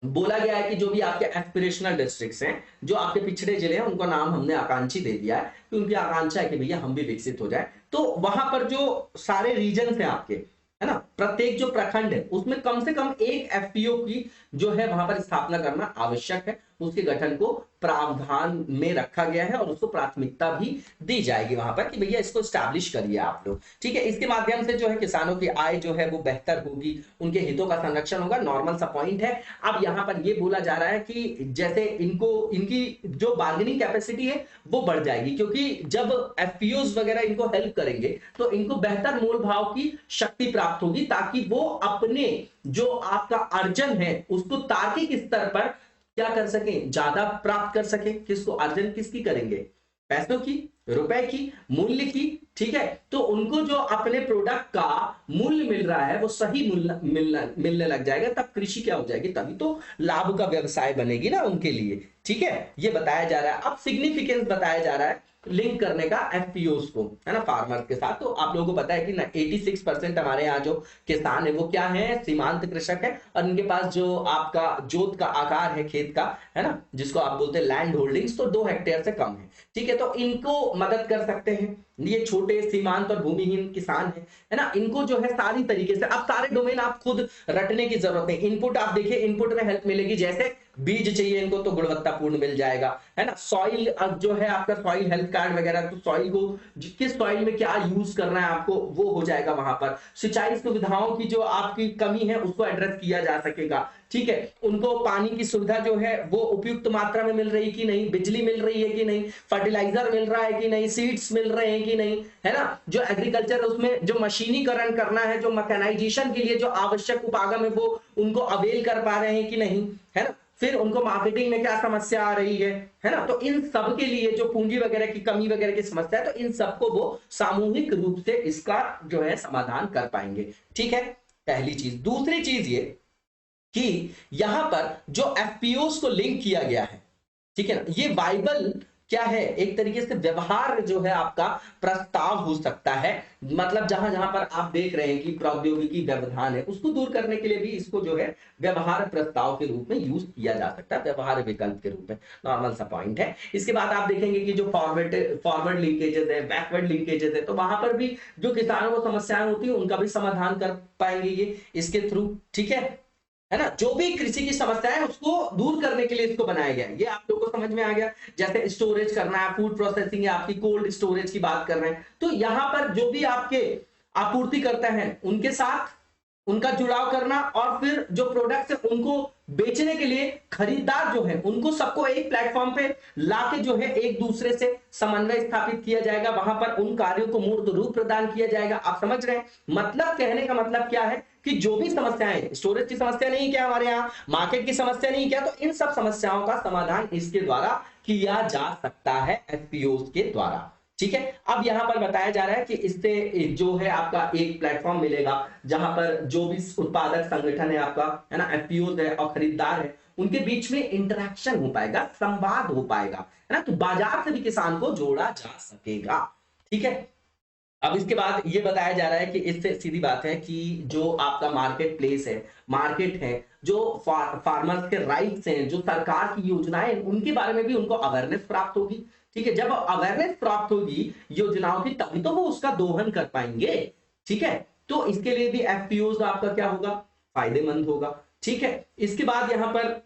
बोला गया है कि जो भी आपके एस्पिरेशनल डिस्ट्रिक्ट्स हैं, जो आपके पिछड़े जिले हैं, उनको नाम हमने आकांक्षी दे दिया है कि उनकी आकांक्षा है कि भैया हम भी विकसित हो जाए। तो वहां पर जो सारे रीजन हैं आपके, है ना, प्रत्येक जो प्रखंड है उसमें कम से कम एक एफपीओ की जो है वहां पर स्थापना करना आवश्यक है। उसके गठन को प्रावधान में रखा गया है और उसको प्राथमिकता भी दी जाएगी वहां पर कि भैया इसको स्टैब्लिश करिए आप लोग। ठीक है, इसके माध्यम से जो है किसानों की आय जो है वो बेहतर होगी, उनके हितों का संरक्षण होगा, नॉर्मल सा पॉइंट है। अब यहाँ पर ये बोला जा रहा है कि जैसे इनको इनकी जो बार्गेनिंग कैपेसिटी है वो बढ़ जाएगी, क्योंकि जब एफपीओज वगैरह इनको हेल्प करेंगे तो इनको बेहतर मोल भाव की शक्ति प्राप्त होगी, ताकि वो अपने जो आपका अर्जन है उसको तार्किक स्तर पर क्या कर सके, ज्यादा प्राप्त कर सके। किसको अर्जन किसकी करेंगे, पैसों की, रुपए की, मूल्य की। ठीक है, तो उनको जो अपने प्रोडक्ट का मूल्य मिल रहा है वो सही मूल्य मिलने लग जाएगा, तब कृषि क्या हो जाएगी, तभी तो लाभ का व्यवसाय बनेगी ना उनके लिए। ठीक है, ये बताया जा रहा है। अब सिग्निफिकेंस बताया जा रहा है लिंक करने का एफपीओस को, है ना, फार्मर्स के साथ। तो आप लोगों को पता है कि 86% हमारे यहाँ जो किसान है वो क्या है, सीमांत कृषक है, और इनके पास जो आपका जोत का आकार है खेत का, है ना, जिसको आप बोलते हैं लैंड होल्डिंग्स, तो 2 हेक्टेयर से कम है। ठीक है, तो इनको मदद कर सकते हैं, ये छोटे सीमांत और भूमिहीन किसान है ना, इनको जो है सारी तरीके से, अब सारे डोमेन आप खुद रटने की जरूरत नहीं। इनपुट आप देखिए, इनपुट में हेल्प मिलेगी, जैसे बीज चाहिए इनको तो गुणवत्तापूर्ण मिल जाएगा, है ना। सॉइल अब जो है आपका सॉइल हेल्थ कार्ड वगैरह, तो सॉइल को किस सॉइल में क्या यूज करना है आपको वो हो जाएगा वहां पर। सिंचाई सुविधाओं की जो आपकी कमी है उसको एड्रेस किया जा सकेगा। ठीक है, उनको पानी की सुविधा जो है वो उपयुक्त मात्रा में मिल रही कि नहीं, बिजली मिल रही है कि नहीं, फर्टिलाइजर मिल रहा है कि नहीं, सीड्स मिल रहे हैं कि नहीं, है ना। जो एग्रीकल्चर उसमें जो मशीनीकरण करना है, जो मैकेनाइजेशन के लिए जो आवश्यक उपागम है वो उनको अवेल कर पा रहे हैं कि नहीं, है ना। फिर उनको मार्केटिंग में क्या समस्या आ रही है ना। तो इन सब के लिए जो पूंजी वगैरह की कमी वगैरह की समस्या है, तो इन सबको वो सामूहिक रूप से इसका जो है समाधान कर पाएंगे। ठीक है, पहली चीज। दूसरी चीज ये कि यहां पर जो एफपीओस को लिंक किया गया है, ठीक है ना, ये वाइबल क्या है, एक तरीके से व्यवहार जो है आपका प्रस्ताव हो सकता है। मतलब जहां जहां पर आप देख रहे हैं कि प्रौद्योगिकी व्यवधान है, उसको दूर करने के लिए भी इसको जो है व्यवहार प्रस्ताव के रूप में यूज किया जा सकता है, व्यवहार विकल्प के रूप में, नॉर्मल सा पॉइंट है। इसके बाद आप देखेंगे कि जो फॉरवर्ड लिंकेजेस है, बैकवर्ड लिंकेजेस है, तो वहां पर भी जो किसानों को समस्याएं होती है उनका भी समाधान कर पाएंगे ये इसके थ्रू। ठीक है ना, जो भी कृषि की समस्या है उसको दूर करने के लिए इसको बनाया गया। ये आप लोगों को समझ में आ गया। जैसे स्टोरेज करना है, फूड प्रोसेसिंग है, आपकी कोल्ड स्टोरेज की बात कर रहे हैं, तो यहां पर जो भी आपके आपूर्ति करते हैं उनके साथ उनका जुड़ाव करना, और फिर जो प्रोडक्ट्स है उनको बेचने के लिए खरीदार जो है उनको सबको एक प्लेटफॉर्म पे लाके जो है एक दूसरे से समन्वय स्थापित किया जाएगा। वहां पर उन कार्यों को मूर्त रूप प्रदान किया जाएगा। आप समझ रहे हैं, मतलब कहने का मतलब क्या है कि जो भी समस्याएं, स्टोरेज की समस्या नहीं क्या हमारे यहाँ, मार्केट की समस्या नहीं क्या, तो इन सब समस्याओं का समाधान इसके द्वारा किया जा सकता है, एफपीओ के द्वारा। ठीक है, अब यहां पर बताया जा रहा है कि इससे जो है आपका एक प्लेटफॉर्म मिलेगा जहां पर जो भी उत्पादक संगठन है आपका, है ना, एफपीओ है और खरीदार है, उनके बीच में इंटरेक्शन हो पाएगा, संवाद हो पाएगा, है ना। तो बाजार से भी किसान को जोड़ा जा सकेगा। ठीक है, अब इसके बाद ये बताया जा रहा है कि इससे सीधी बात है कि जो आपका मार्केट प्लेस है, मार्केट है, जो फार्मर्स के राइट्स हैं, जो सरकार की योजनाएं, उनके बारे में भी उनको अवेयरनेस प्राप्त होगी। ठीक है, जब अवेयरनेस प्राप्त होगी योजनाओं की, तभी तो वो उसका दोहन कर पाएंगे। ठीक है, तो इसके लिए भी एफपीओ आपका क्या होगा, फायदेमंद होगा। ठीक है, इसके बाद यहां पर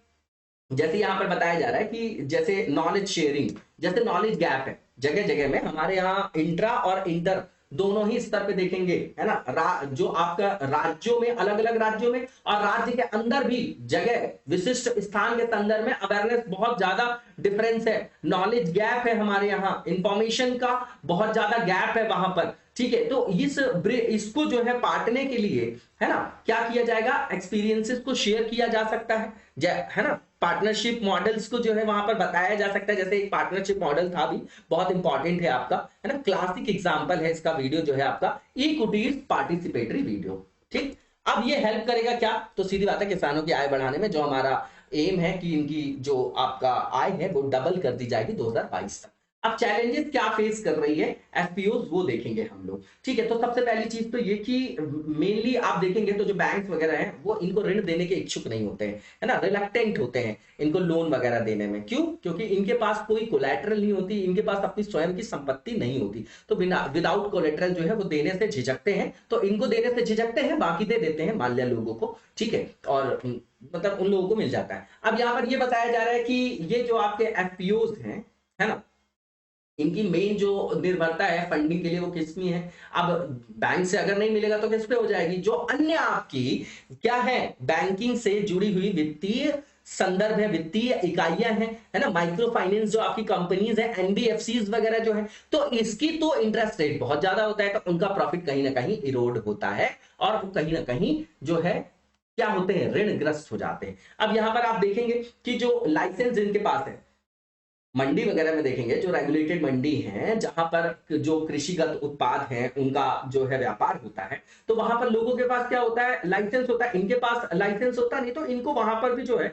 जैसे यहां पर बताया जा रहा है कि जैसे नॉलेज शेयरिंग, जैसे नॉलेज गैप है जगह जगह में, हमारे यहाँ इंट्रा और इंटर दोनों ही स्तर पे देखेंगे, है ना। जो आपका राज्यों में, अलग अलग राज्यों में और राज्य के अंदर भी जगह विशिष्ट स्थान के संदर्भ में अवेयरनेस बहुत ज्यादा डिफरेंस है, नॉलेज गैप है हमारे यहाँ, इंफॉर्मेशन का बहुत ज्यादा गैप है वहां पर। ठीक है, तो इसको जो है पाटने के लिए, है ना, क्या किया जाएगा, एक्सपीरियंसेस को शेयर किया जा सकता है ना। पार्टनरशिप मॉडल्स को जो है वहां पर बताया जा सकता है। जैसे एक पार्टनरशिप मॉडल था भी, बहुत इंपॉर्टेंट है आपका, है ना, क्लासिक एग्जांपल है इसका वीडियो जो है आपका ई कुटीर पार्टिसिपेटरी वीडियो। ठीक, अब ये हेल्प करेगा क्या, तो सीधी बात है किसानों की आय बढ़ाने में। जो हमारा एम है कि इनकी जो आपका आय है वो डबल कर दी जाएगी 2022 तक। अब चैलेंजेस क्या फेस कर रही है एफपीओज वो देखेंगे हम लोग। ठीक है, तो सबसे पहली चीज तो ये कि मेनली आप देखेंगे तो जो बैंक्स वगैरह हैं वो इनको ऋण देने के इच्छुक नहीं होते हैं, है ना, रिलक्टेंट होते हैं इनको लोन वगैरह देने में। क्यों? क्योंकि इनके पास कोई कोलैटरल नहीं होती, इनके पास अपनी स्वयं की संपत्ति नहीं होती, तो बिना विदाउट कोलैटरल जो है वो देने से झिझकते हैं। तो इनको देने से झिझकते हैं, बाकी दे देते हैं मान लिया लोगों को। ठीक है, और मतलब उन लोगों को मिल जाता है। अब यहाँ पर ये बताया जा रहा है कि ये जो आपके एफपीओज हैं, है ना, इनकी मेन जो निर्भरता है फंडिंग के लिए वो किस में है। अब बैंक से अगर नहीं मिलेगा तो किस पे हो जाएगी, जो अन्य आपकी क्या है बैंकिंग से जुड़ी हुई वित्तीय संदर्भ है, वित्तीय इकाइयां हैं, है ना, माइक्रो फाइनेंस जो आपकी कंपनीज है, एनबीएफसीज वगैरह जो है, तो इसकी तो इंटरेस्ट रेट बहुत ज्यादा होता है, तो उनका प्रॉफिट कहीं ना कहीं इरोड होता है और वो कहीं ना कहीं जो है क्या होते हैं, ऋणग्रस्त हो जाते हैं। अब यहां पर आप देखेंगे कि जो लाइसेंस जिनके पास है, मंडी वगैरह में देखेंगे जो रेगुलेटेड मंडी है, जहां पर जो कृषिगत उत्पाद हैं उनका जो है व्यापार होता है, तो वहां पर लोगों के पास क्या होता है, लाइसेंस होता है। इनके पास लाइसेंस होता नहीं, तो इनको वहां पर भी जो है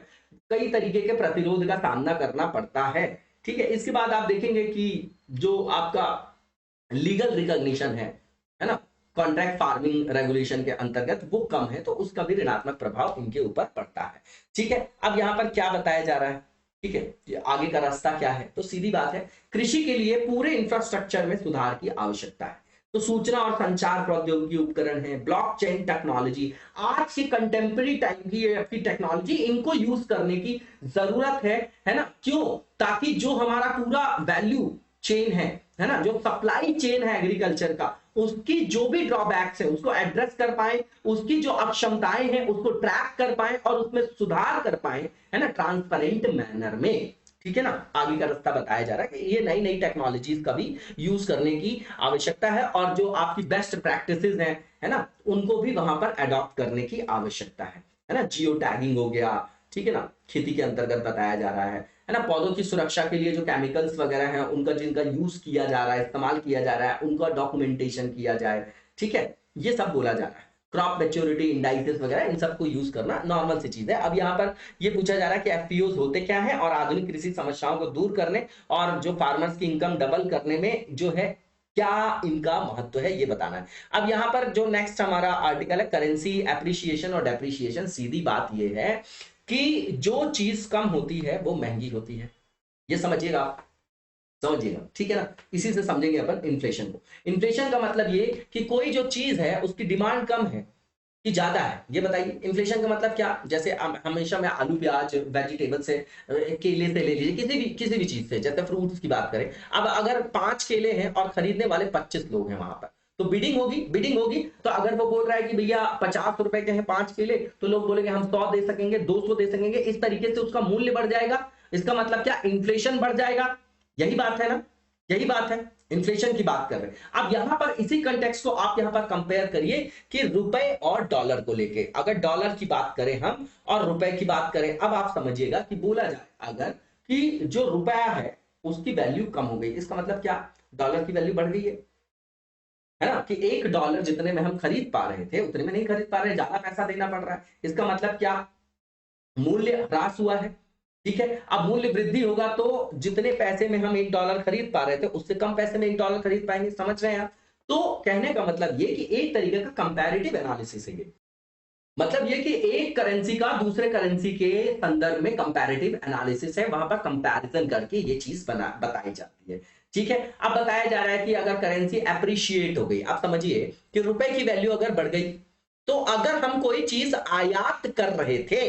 कई तरीके के प्रतिरोध का सामना करना पड़ता है। ठीक है, इसके बाद आप देखेंगे कि जो आपका लीगल रिकॉग्निशन है ना, कॉन्ट्रैक्ट फार्मिंग रेगुलेशन के अंतर्गत वो कम है, तो उसका भी ऋणात्मक प्रभाव इनके ऊपर पड़ता है। ठीक है, अब यहां पर क्या बताया जा रहा है, ठीक है, आगे का रास्ता क्या है, तो सीधी बात है कृषि के लिए पूरे इंफ्रास्ट्रक्चर में सुधार की आवश्यकता है। तो सूचना और संचार प्रौद्योगिकी उपकरण है, ब्लॉकचेन टेक्नोलॉजी, आज की कंटेम्प्रेरी टाइम की आपकी टेक्नोलॉजी, इनको यूज करने की जरूरत है ना। क्यों? ताकि जो हमारा पूरा वैल्यू चेन है ना, जो सप्लाई चेन है एग्रीकल्चर का, उसकी जो भी ड्रॉबैक्स है उसको एड्रेस कर पाए, उसकी जो अक्षमताएं हैं उसको ट्रैक कर पाए और उसमें सुधार कर पाए, है ना, ट्रांसपेरेंट मैनर में। ठीक है ना, आगे का रास्ता बताया जा रहा है कि ये नई नई टेक्नोलॉजीज का भी यूज करने की आवश्यकता है और जो आपकी बेस्ट प्रैक्टिसेस हैं, है ना, उनको भी वहां पर अडॉप्ट करने की आवश्यकता है ना। जियो टैगिंग हो गया, ठीक है ना, खेती के अंतर्गत बताया जा रहा है ना। पौधों की सुरक्षा के लिए जो केमिकल्स वगैरह हैं उनका जिनका यूज किया जा रहा है, इस्तेमाल किया जा रहा है, उनका डॉक्यूमेंटेशन किया जाए। ठीक है, ये सब बोला जा रहा है। क्रॉप मैच्योरिटी इंडाइसेस वगैरह, इन सबको यूज करना नॉर्मल सी चीज है। अब यहाँ पर ये पूछा जा रहा है कि एफपीओज होते क्या है और आधुनिक कृषि समस्याओं को दूर करने और जो फार्मर्स की इनकम डबल करने में जो है क्या इनका महत्व है, ये बताना है। अब यहाँ पर जो नेक्स्ट हमारा आर्टिकल है, करेंसी एप्रिसिएशन और डेप्रिसिएशन। सीधी बात ये है कि जो चीज कम होती है वो महंगी होती है, ये समझिएगा आप, समझिएगा, ठीक है ना। इसी से समझेंगे अपन इन्फ्लेशन को। इन्फ्लेशन का मतलब ये कि कोई जो चीज है उसकी डिमांड कम है कि ज्यादा है, ये बताइए। इन्फ्लेशन का मतलब क्या, जैसे हमेशा मैं आलू प्याज वेजिटेबल से, केले से ले लीजिए, किसी भी चीज से, जैसे फ्रूट्स की बात करें। अब अगर 5 केले हैं और खरीदने वाले 25 लोग हैं वहां पर, तो बिडिंग होगी। तो अगर वो बोल रहा है कि भैया 50 रुपए के हैं 5 केले, तो लोग बोलेंगे हम 100 दे सकेंगे, 200 दे सकेंगे। इस तरीके से उसका मूल्य बढ़ जाएगा। इसका मतलब क्या, इन्फ्लेशन बढ़ जाएगा। यही बात है ना, यही बात है, इन्फ्लेशन की बात कर रहे हैं। अब यहां पर इसी कंटेक्स्ट को आप यहां पर कंपेयर करिए कि रुपए और डॉलर को लेके। अगर डॉलर की बात करें हम और रुपए की बात करें, अब आप समझिएगा कि बोला जाए अगर कि जो रुपया है उसकी वैल्यू कम हो गई, इसका मतलब क्या, डॉलर की वैल्यू बढ़ गई है ना, कि $1 जितने में हम खरीद पा रहे थे उतने में नहीं खरीद पा रहे, ज्यादा पैसा देना पड़ रहा है। इसका मतलब क्या, मूल्य ह्रास हुआ है। ठीक है, अब मूल्य वृद्धि होगा तो जितने पैसे में हम $1 खरीद पा रहे थे उससे कम पैसे में $1 खरीद पाएंगे। समझ रहे हैं आप? तो कहने का मतलब ये कि एक तरीके का कंपैरेटिव एनालिसिस है ये। मतलब ये कि एक करेंसी का दूसरे करेंसी के संदर्भ में कंपैरेटिव एनालिसिस है, वहां पर कंपैरिजन करके ये चीज बताई जाती है। ठीक है, अब बताया जा रहा है कि अगर करेंसी एप्रिशिएट हो गई, आप समझिए कि रुपए की वैल्यू अगर बढ़ गई, तो अगर हम कोई चीज आयात कर रहे थे,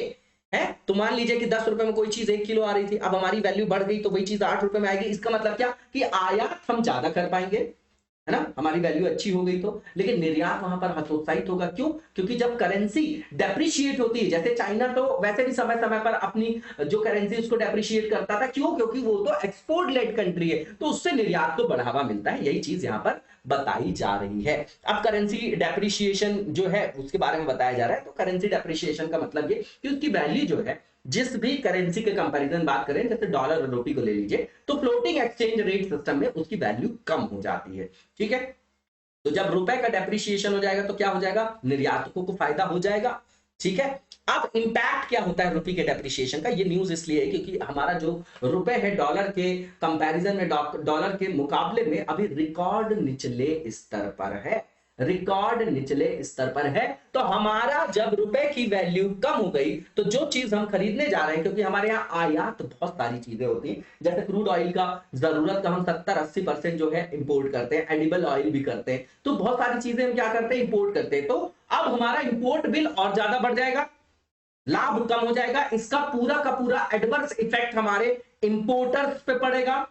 है, तो मान लीजिए कि 10 रुपए में कोई चीज 1 किलो आ रही थी, अब हमारी वैल्यू बढ़ गई तो वही चीज 8 रुपए में आएगी। इसका मतलब क्या कि आयात हम ज्यादा कर पाएंगे, है ना, हमारी वैल्यू अच्छी हो गई तो। लेकिन निर्यात वहां पर हतोत्साहित होगा। क्यों? क्योंकि जब करेंसी डेप्रिशिएट होती है, जैसे चाइना तो वैसे भी समय समय पर अपनी जो करेंसी उसको डेप्रिशिएट करता था। क्यों? क्योंकि वो तो एक्सपोर्ट लेड कंट्री है, तो उससे निर्यात को बढ़ावा मिलता है। यही चीज यहां पर बताई जा रही है। अब करेंसी डेप्रिशिएशन जो है उसके बारे में बताया जा रहा है। तो करेंसी डेप्रिशिएशन का मतलब ये कि उसकी वैल्यू जो है जिस भी करेंसी के कंपैरिजन बात करें, जैसे डॉलर और रुपये को ले लीजिए, तो फ्लोटिंग एक्सचेंज रेट सिस्टम में उसकी वैल्यू कम हो जाती है। ठीक है, तो जब रुपए का डेप्रिसिएशन हो जाएगा तो क्या हो जाएगा, निर्यातकों को फायदा हो जाएगा। ठीक है, अब इंपैक्ट क्या होता है रुपए के डेप्रिसिएशन का, ये न्यूज इसलिए है क्योंकि हमारा जो रुपए है डॉलर के कंपैरिजन में, डॉलर के मुकाबले में अभी रिकॉर्ड निचले स्तर पर है, रिकॉर्ड निचले स्तर पर है। तो हमारा जब रुपए की वैल्यू कम हो गई तो जो चीज हम खरीदने जा रहे हैं, क्योंकि हमारे यहाँ आयात बहुत सारी चीजें होती हैं, जैसे क्रूड ऑयल का जरूरत का हम 70-80% जो है इंपोर्ट करते हैं, एडिबल ऑयल भी करते हैं, तो बहुत सारी चीजें हम क्या करते हैं, इंपोर्ट करते हैं। तो अब हमारा इंपोर्ट बिल और ज्यादा बढ़ जाएगा, लाभ कम हो जाएगा, इसका पूरा का पूरा एडवर्स इफेक्ट हमारे इंपोर्टर्स पे पड़ेगा,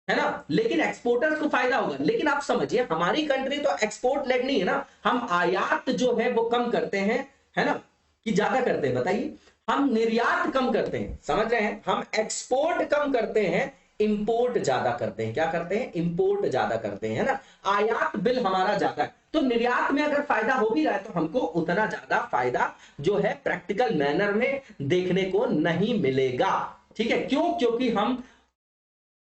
है ना, लेकिन एक्सपोर्टर्स को फायदा होगा। लेकिन आप समझिए हमारी कंट्री तो एक्सपोर्ट लेड नहीं है ना, हम आयात जो है वो कम करते हैं, है ना, कि ज्यादा करते हैं, बताइए, हम निर्यात कम करते हैं, समझ रहे हैं, हम एक्सपोर्ट कम करते हैं, इंपोर्ट ज्यादा करते हैं, क्या करते हैं, इंपोर्ट ज्यादा करते हैं, है ना, आयात बिल हमारा ज्यादा है। तो निर्यात में अगर फायदा हो भी रहा है तो हमको उतना ज्यादा फायदा जो है प्रैक्टिकल मैनर में देखने को नहीं मिलेगा। ठीक है, क्यों, क्योंकि हम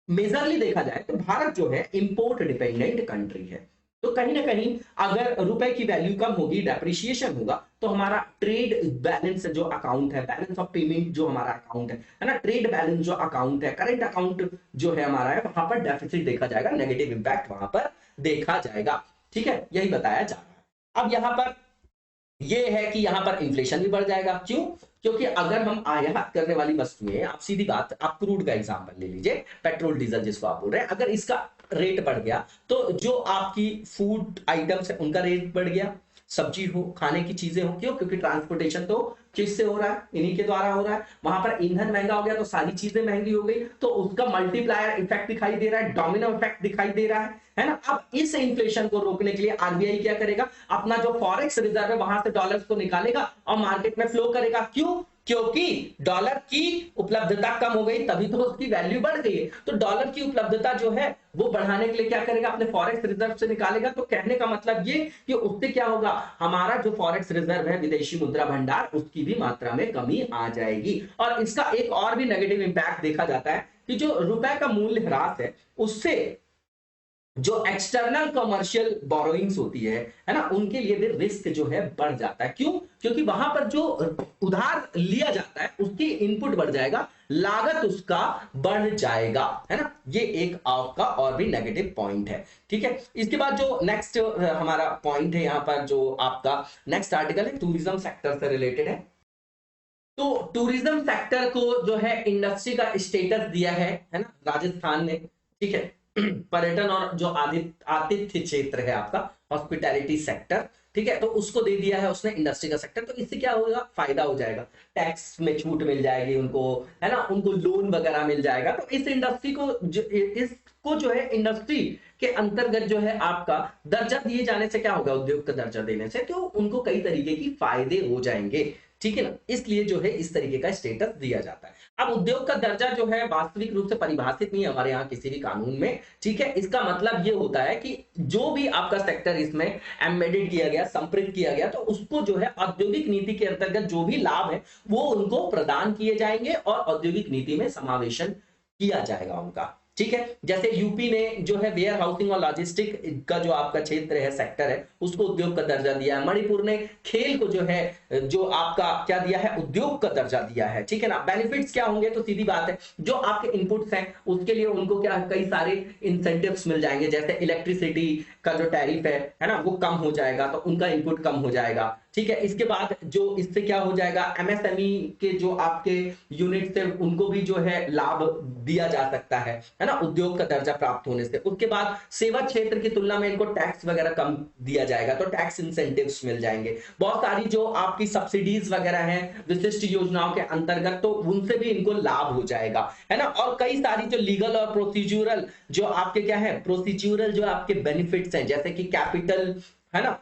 मेजरली देखा जाए तो भारत जो है इंपोर्ट डिपेंडेंट कंट्री है। तो कहीं ना कहीं अगर रुपए की वैल्यू कम होगी, डेप्रिसिएशन होगा, तो हमारा ट्रेड बैलेंस जो अकाउंट है, बैलेंस ऑफ पेमेंट जो हमारा अकाउंट है ना, ट्रेड बैलेंस जो अकाउंट है, करंट अकाउंट जो है हमारा है, वहां पर डेफिसिट देखा जाएगा, नेगेटिव इंपैक्ट वहां पर देखा जाएगा। ठीक है, यही बताया जा रहा है। अब यहां पर यह है कि यहां पर इन्फ्लेशन भी बढ़ जाएगा, क्यों, क्योंकि अगर हम आयात करने वाली वस्तुएं, आप सीधी बात, आप क्रूड का एग्जांपल ले लीजिए, पेट्रोल डीजल जिसको आप बोल रहे हैं, अगर इसका रेट बढ़ गया तो जो आपकी फूड आइटम्स है उनका रेट बढ़ गया, सब्जी हो, खाने की चीजें हो, क्यों, क्योंकि ट्रांसपोर्टेशन तो किससे हो रहा है, इन्हीं के द्वारा हो रहा है, वहां पर ईंधन महंगा हो गया तो सारी चीजें महंगी हो गई, तो उसका मल्टीप्लायर इफेक्ट दिखाई दे रहा है, डोमिनो इफेक्ट दिखाई दे रहा है ना। अब इस इन्फ्लेशन को रोकने के लिए आरबीआई क्या करेगा, अपना जो फॉरेक्स रिजर्व है वहां से डॉलर्स को निकालेगा और मार्केट में फ्लो करेगा, क्यों, क्योंकि डॉलर की उपलब्धता कम हो गई, तभी तो उसकी वैल्यू बढ़ गई है। तो डॉलर की उपलब्धता जो है वो बढ़ाने के लिए क्या करेगा, अपने फॉरेक्स रिजर्व से निकालेगा। तो कहने का मतलब ये कि उससे क्या होगा, हमारा जो फॉरेक्स रिजर्व है, विदेशी मुद्रा भंडार, उसकी भी मात्रा में कमी आ जाएगी। और इसका एक और भी नेगेटिव इंपैक्ट देखा जाता है कि जो रुपए का मूल्य ह्रास है, उससे जो एक्सटर्नल कमर्शियल बोरोइंग्स होती है ना, उनके लिए भी रिस्क जो है बढ़ जाता है, क्यों, क्योंकि वहां पर जो उधार लिया जाता है उसकी इनपुट बढ़ जाएगा, लागत उसका बढ़ जाएगा, है ना। ये एक आपका और भी नेगेटिव पॉइंट है। ठीक है, इसके बाद जो नेक्स्ट हमारा पॉइंट है यहाँ पर, जो आपका नेक्स्ट आर्टिकल है, टूरिज्म सेक्टर से रिलेटेड है। तो टूरिज्म सेक्टर को जो है इंडस्ट्री का स्टेटस दिया है ना, राजस्थान ने। ठीक है, पर्यटन और जो आतिथ्य क्षेत्र है आपका, हॉस्पिटैलिटी सेक्टर, ठीक है, तो उसको दे दिया है उसने इंडस्ट्री का सेक्टर। तो इससे क्या होगा, फायदा हो जाएगा, टैक्स में छूट मिल जाएगी उनको, है ना, उनको लोन वगैरह मिल जाएगा। तो इस इंडस्ट्री को इसको जो है इंडस्ट्री के अंतर्गत जो है आपका दर्जा दिए जाने से क्या होगा, उद्योग का दर्जा देने से तो उनको कई तरीके की फायदे हो जाएंगे। ठीक है ना, इसलिए जो है इस तरीके का स्टेटस दिया जाता है। अब उद्योग का दर्जा जो है वास्तविक रूप से परिभाषित नहीं है हमारे यहाँ किसी भी कानून में। ठीक है, इसका मतलब ये होता है कि जो भी आपका सेक्टर इसमें एम्बेडेड किया गया, संपृक्त किया गया, तो उसको जो है औद्योगिक नीति के अंतर्गत जो भी लाभ है वो उनको प्रदान किए जाएंगे और औद्योगिक नीति में समावेशन किया जाएगा उनका। ठीक है, जैसे यूपी ने जो है वेयर हाउसिंग और लॉजिस्टिक का जो आपका क्षेत्र है, सेक्टर है, उसको उद्योग का दर्जा दिया है। मणिपुर ने खेल को जो है, जो आपका क्या दिया है, उद्योग का दर्जा दिया है। ठीक है ना, बेनिफिट्स क्या होंगे, तो सीधी बात है, जो आपके इनपुट्स हैं उसके लिए उनको क्या, कई सारे इंसेंटिव्स मिल जाएंगे, जैसे इलेक्ट्रिसिटी का जो टैरिफ है ना, वो कम हो जाएगा, तो उनका इनपुट कम हो जाएगा। ठीक है, इसके बाद जो इससे क्या हो जाएगा, एमएसएमई के जो आपके यूनिट है उनको भी जो है लाभ दिया जा सकता है ना, उद्योग का दर्जा प्राप्त होने से। उसके बाद सेवा क्षेत्र की तुलना में इनको टैक्स वगैरह कम दिया जाएगा, तो टैक्स इंसेंटिव्स मिल जाएंगे। बहुत सारी जो आपकी सब्सिडीज वगैरह हैं विशिष्ट योजनाओं के अंतर्गत, तो उनसे भी इनको लाभ हो जाएगा, है ना। और कई सारी जो लीगल और प्रोसीड्यूरल जो आपके क्या है, प्रोसीड्यूरल जो आपके बेनिफिट्स हैं, जैसे कि कैपिटल, है ना,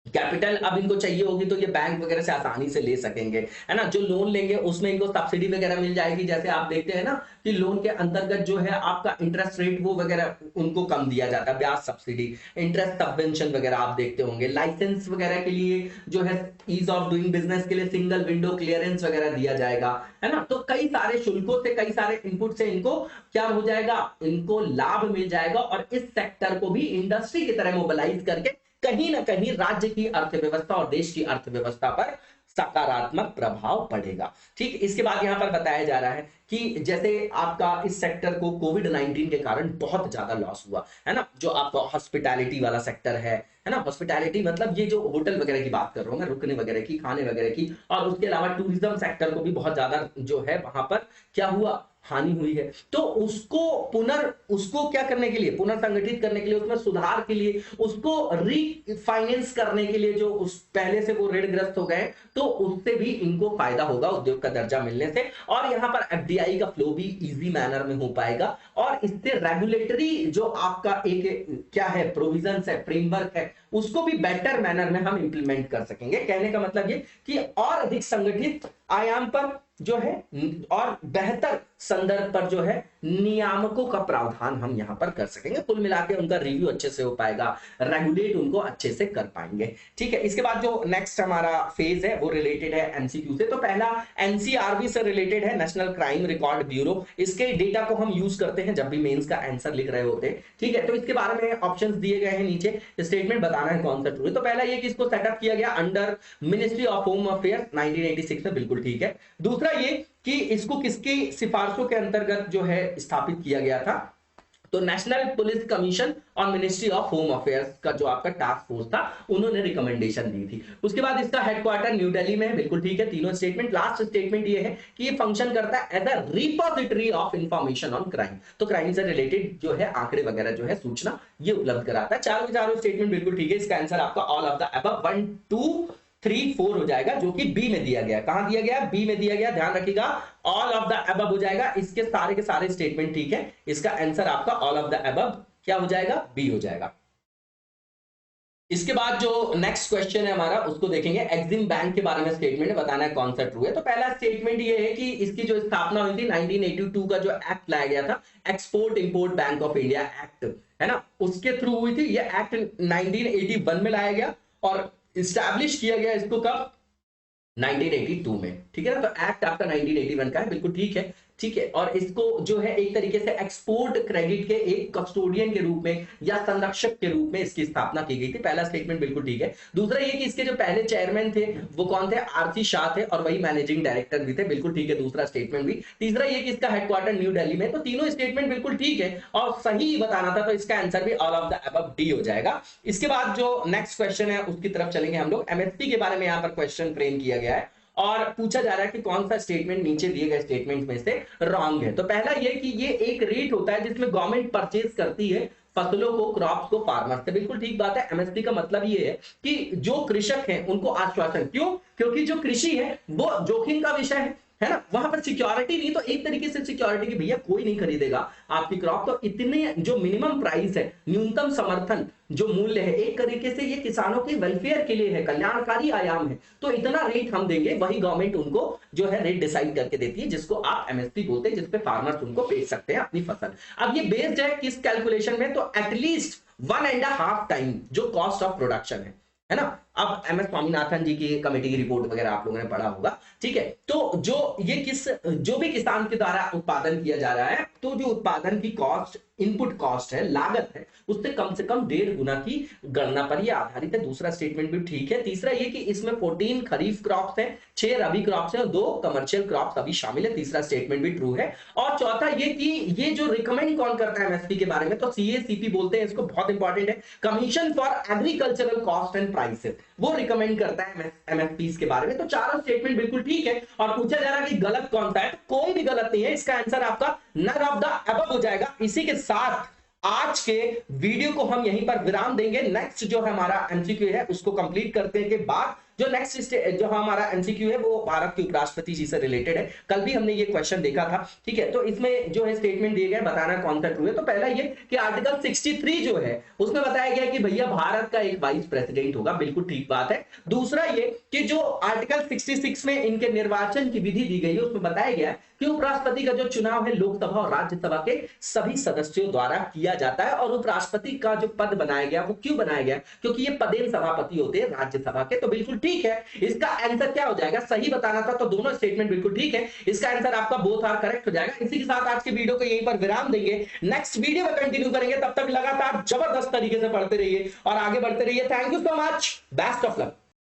कैपिटल अब इनको चाहिए होगी तो ये बैंक वगैरह से आसानी से ले सकेंगे, है ना। जो लोन लेंगे उसमें इनको सब्सिडी वगैरह मिल जाएगी, जैसे आप देखते हैं ना कि लोन के अंतर्गत जो है आपका इंटरेस्ट रेट वो वगैरह उनको कम दिया जाता है, ब्याज सब्सिडी, इंटरेस्ट सबवेंशन वगैरह आप देखते होंगे। लाइसेंस वगैरह के लिए जो है ईज ऑफ डूइंग बिजनेस के लिए सिंगल विंडो क्लियरेंस वगैरह दिया जाएगा, है ना। तो कई सारे शुल्कों से, कई सारे इनपुट से इनको क्या हो जाएगा, इनको लाभ मिल जाएगा और इस सेक्टर को भी इंडस्ट्री की तरह मोबिलाइज करके कहीं ना कहीं राज्य की अर्थव्यवस्था और देश की अर्थव्यवस्था पर सकारात्मक प्रभाव पड़ेगा। ठीक, इसके बाद यहां पर बताया जा रहा है कि जैसे आपका इस सेक्टर को कोविड 19 के कारण बहुत ज्यादा लॉस हुआ, है ना। जो आपका हॉस्पिटैलिटी वाला सेक्टर है ना, हॉस्पिटैलिटी मतलब ये जो होटल वगैरह की बात कर रहा हूं मैं, रुकने वगैरह की, खाने वगैरह की, और उसके अलावा टूरिज्म सेक्टर को भी बहुत ज्यादा जो है वहां पर क्या हुआ, हानि हुई है। तो उसको क्या करने के लिए, पुनर्संगठित करने के लिए, उसमें सुधार के लिए, उसको रीफाइनेंस करने के लिए, जो उस पहले से वो ऋणग्रस्त हो गए तो उससे भी इनको फायदा होगा उद्योग का दर्जा मिलने से, और यहां पर एफडीआई का फ्लो भी इजी मैनर में हो पाएगा, और इससे रेगुलेटरी जो आपका एक क्या है प्रोविजन है, फ्रेमवर्क है, उसको भी बेटर मैनर में हम इंप्लीमेंट कर सकेंगे। कहने का मतलब ये कि और अधिक संगठित आयाम पर जो है और बेहतर संदर्भ पर जो है नियामकों का प्रावधान हम यहां पर कर सकेंगे। कुल मिलाकर उनका रिव्यू अच्छे से हो पाएगा, रेगुलेट उनको अच्छे से कर पाएंगे। ठीक है, इसके बाद जो नेक्स्ट हमारा फेज है वो रिलेटेड है एमसीक्यू से। तो पहला एनसीआरबी से रिलेटेड है, नेशनल क्राइम रिकॉर्ड ब्यूरो। इसके डेटा को हम यूज करते हैं जब भी मेंस का आंसर लिख रहे होते हैं। ठीक है, तो इसके बारे में ऑप्शंस दिए गए हैं नीचे, स्टेटमेंट बताना है कौन सा ट्रू है। तो पहला ये कि इसको सेटअप किया गया under ministry of home affairs 1986 में, बिल्कुल ठीक है। दूसरा ये कि इसको किसकी सिफारिशों के अंतर्गत जो है स्थापित किया गया था, तो नेशनल पुलिस कमीशन और मिनिस्ट्री ऑफ होम अफेयर्स का जो आपका टास्क फोर्स था उन्होंने रिकमेंडेशन दी थी। उसके बाद इसका हेडक्वार्टर न्यू दिल्ली में है, बिल्कुल ठीक है तीनों स्टेटमेंट। लास्ट स्टेटमेंट ये है कि ये फंक्शन करता है as a repository of information on crime, तो क्राइम से रिलेटेड जो है आंकड़े वगैरह जो है सूचना ये उपलब्ध कराता है। चारों के चारों स्टेटमेंट बिल्कुल ठीक है। इसका आंसर आपका ऑल ऑफ द अबव 1 2 3 4 हो जाएगा, जो कि बी में दिया गया। कहां दिया गया, बी में दिया गया, ध्यान रखिएगा। ऑल ऑफ द अबव हो जाएगा, इसके सारे के सारे स्टेटमेंट ठीक है। इसका आंसर आपका ऑल ऑफ द अबव क्या हो जाएगा, बी हो जाएगा। इसके बाद जो नेक्स्ट क्वेश्चन है हमारा उसको देखेंगे। एक्सिम बैंक के बारे में स्टेटमेंट है, बताना है कौन सा ट्रू है। तो पहला स्टेटमेंट ये है कि इसकी जो स्थापना हुई थी 1982 का जो एक्ट लाया गया था, export import bank of India act, है ना, उसके थ्रू हुई थी। ये एक्ट 1981 में लाया गया और इस्टेब्लिश किया गया इसको कब, 1982 में। ठीक है ना, तो एक्ट आपका 1981 का है, बिल्कुल ठीक है। ठीक है, और इसको जो है एक तरीके से एक्सपोर्ट क्रेडिट के एक कस्टोडियन के रूप में या संरक्षक के रूप में इसकी स्थापना की गई थी। पहला स्टेटमेंट बिल्कुल ठीक है। दूसरा ये कि इसके जो पहले चेयरमैन थे वो कौन थे, आरसी शाह थे, और वही मैनेजिंग डायरेक्टर भी थे, बिल्कुल ठीक है दूसरा स्टेटमेंट भी। तीसरा ये कि इसका हेडक्वार्टर न्यू दिल्ली में, तो तीनों स्टेटमेंट बिल्कुल ठीक है और सही बताना था, तो इसका आंसर भी all of the above D हो जाएगा। इसके बाद जो नेक्स्ट क्वेश्चन है उसकी तरफ चलेंगे हम लोग। एमएसपी के बारे में यहाँ पर क्वेश्चन फ्रेम किया गया है और पूछा जा रहा है कि कौन सा स्टेटमेंट नीचे दिए गए स्टेटमेंट में से रॉन्ग है। तो पहला ये कि ये एक रेट होता है जिसमें गवर्नमेंट परचेज करती है फसलों को, क्रॉप्स को फार्मर्स से, बिल्कुल ठीक बात है। एमएसपी का मतलब ये है कि जो कृषक हैं उनको आश्वासन, क्यों, क्योंकि जो कृषि है वो जोखिम का विषय है ना, वहां पर सिक्योरिटी नहीं, तो एक तरीके से सिक्योरिटी की भैया कोई नहीं खरीदेगा आपकी क्रॉप, तो इतने जो मिनिमम प्राइस है, न्यूनतम समर्थन जो मूल्य है, एक तरीके से ये किसानों के वेलफेयर के लिए है, कल्याणकारी आयाम है, तो इतना रेट हम देंगे, वही गवर्नमेंट उनको जो है रेट डिसाइड करके देती है, जिसको आप एमएसपी बोलते हैं, जिसपे फार्मर्स उनको बेच सकते हैं अपनी फसल। अब ये बेस्ड है किस कैलकुलेशन में, तो एटलीस्ट 1.5 टाइम जो कॉस्ट ऑफ प्रोडक्शन है ना। अब एमएस स्वामीनाथन जी की कमेटी की रिपोर्ट वगैरह आप लोगों ने पढ़ा होगा, ठीक है। तो जो भी किसान के द्वारा उत्पादन किया जा रहा है, तो जो उत्पादन की कॉस्ट, इनपुट कॉस्ट है, लागत है, उससे कम 1.5 गुना की गणना पर यह आधारित है। दूसरा स्टेटमेंट भी ठीक है। तीसरा ये कि इसमें 14 खरीफ क्रॉप्स हैं, 6 रबी क्रॉप्स हैं और 2 कमर्शियल क्रॉप्स अभी शामिल है। तीसरा स्टेटमेंट भी ट्रू है। और चौथा ये कि ये जो रिकमेंड कौन करता है एमएसपी के बारे में, तो सीएसीपी बोलते हैं इसको, बहुत इंपॉर्टेंट है, commission for agricultural cost and prices, वो रिकमेंड करता है एमएसपीज के बारे में। तो चारों स्टेटमेंट बिल्कुल ठीक है। और पूछा जा रहा है कि गलत कौन सा है, तो कोई भी गलत नहीं है, इसका आंसर आपका नन ऑफ द अबव हो जाएगा। इसी के साथ आज के वीडियो को हम यहीं पर विराम देंगे। नेक्स्ट जो हमारा एमसीक्यू है उसको कंप्लीट करने के बाद जो नेक्स्ट जो हमारा एमसीक्यू है वो भारत के उपराष्ट्रपति जी से रिलेटेड है। कल भी हमने ये क्वेश्चन देखा था, ठीक है। तो इसमें जो है स्टेटमेंट दिए गए, बताना कौन सा ट्रू है। तो पहला ये कि आर्टिकल 63 जो है उसमें बताया गया कि भैया भारत का एक वाइस प्रेसिडेंट होगा, बिल्कुल ठीक बात है। दूसरा ये कि जो आर्टिकल 66 में इनके निर्वाचन की विधि दी गई है उसमें बताया गया कि उपराष्ट्रपति का जो चुनाव है लोकसभा और राज्यसभा के सभी सदस्यों द्वारा किया जाता है। और उपराष्ट्रपति का जो पद बनाया गया वो क्यों बनाया गया, क्योंकि ये पदेन सभापति होते हैं राज्यसभा के। तो बिल्कुल ठीक है, इसका आंसर क्या हो जाएगा, सही बताना था तो दोनों स्टेटमेंट बिल्कुल ठीक है, इसका आंसर आपका बोथ आर करेक्ट हो जाएगा। इसी के साथ आज के वीडियो को यहीं पर विराम देंगे, नेक्स्ट वीडियो में कंटिन्यू करेंगे। तब तक लगातार जबरदस्त तरीके से पढ़ते रहिए और आगे बढ़ते रहिए। Thank you so much, best of luck.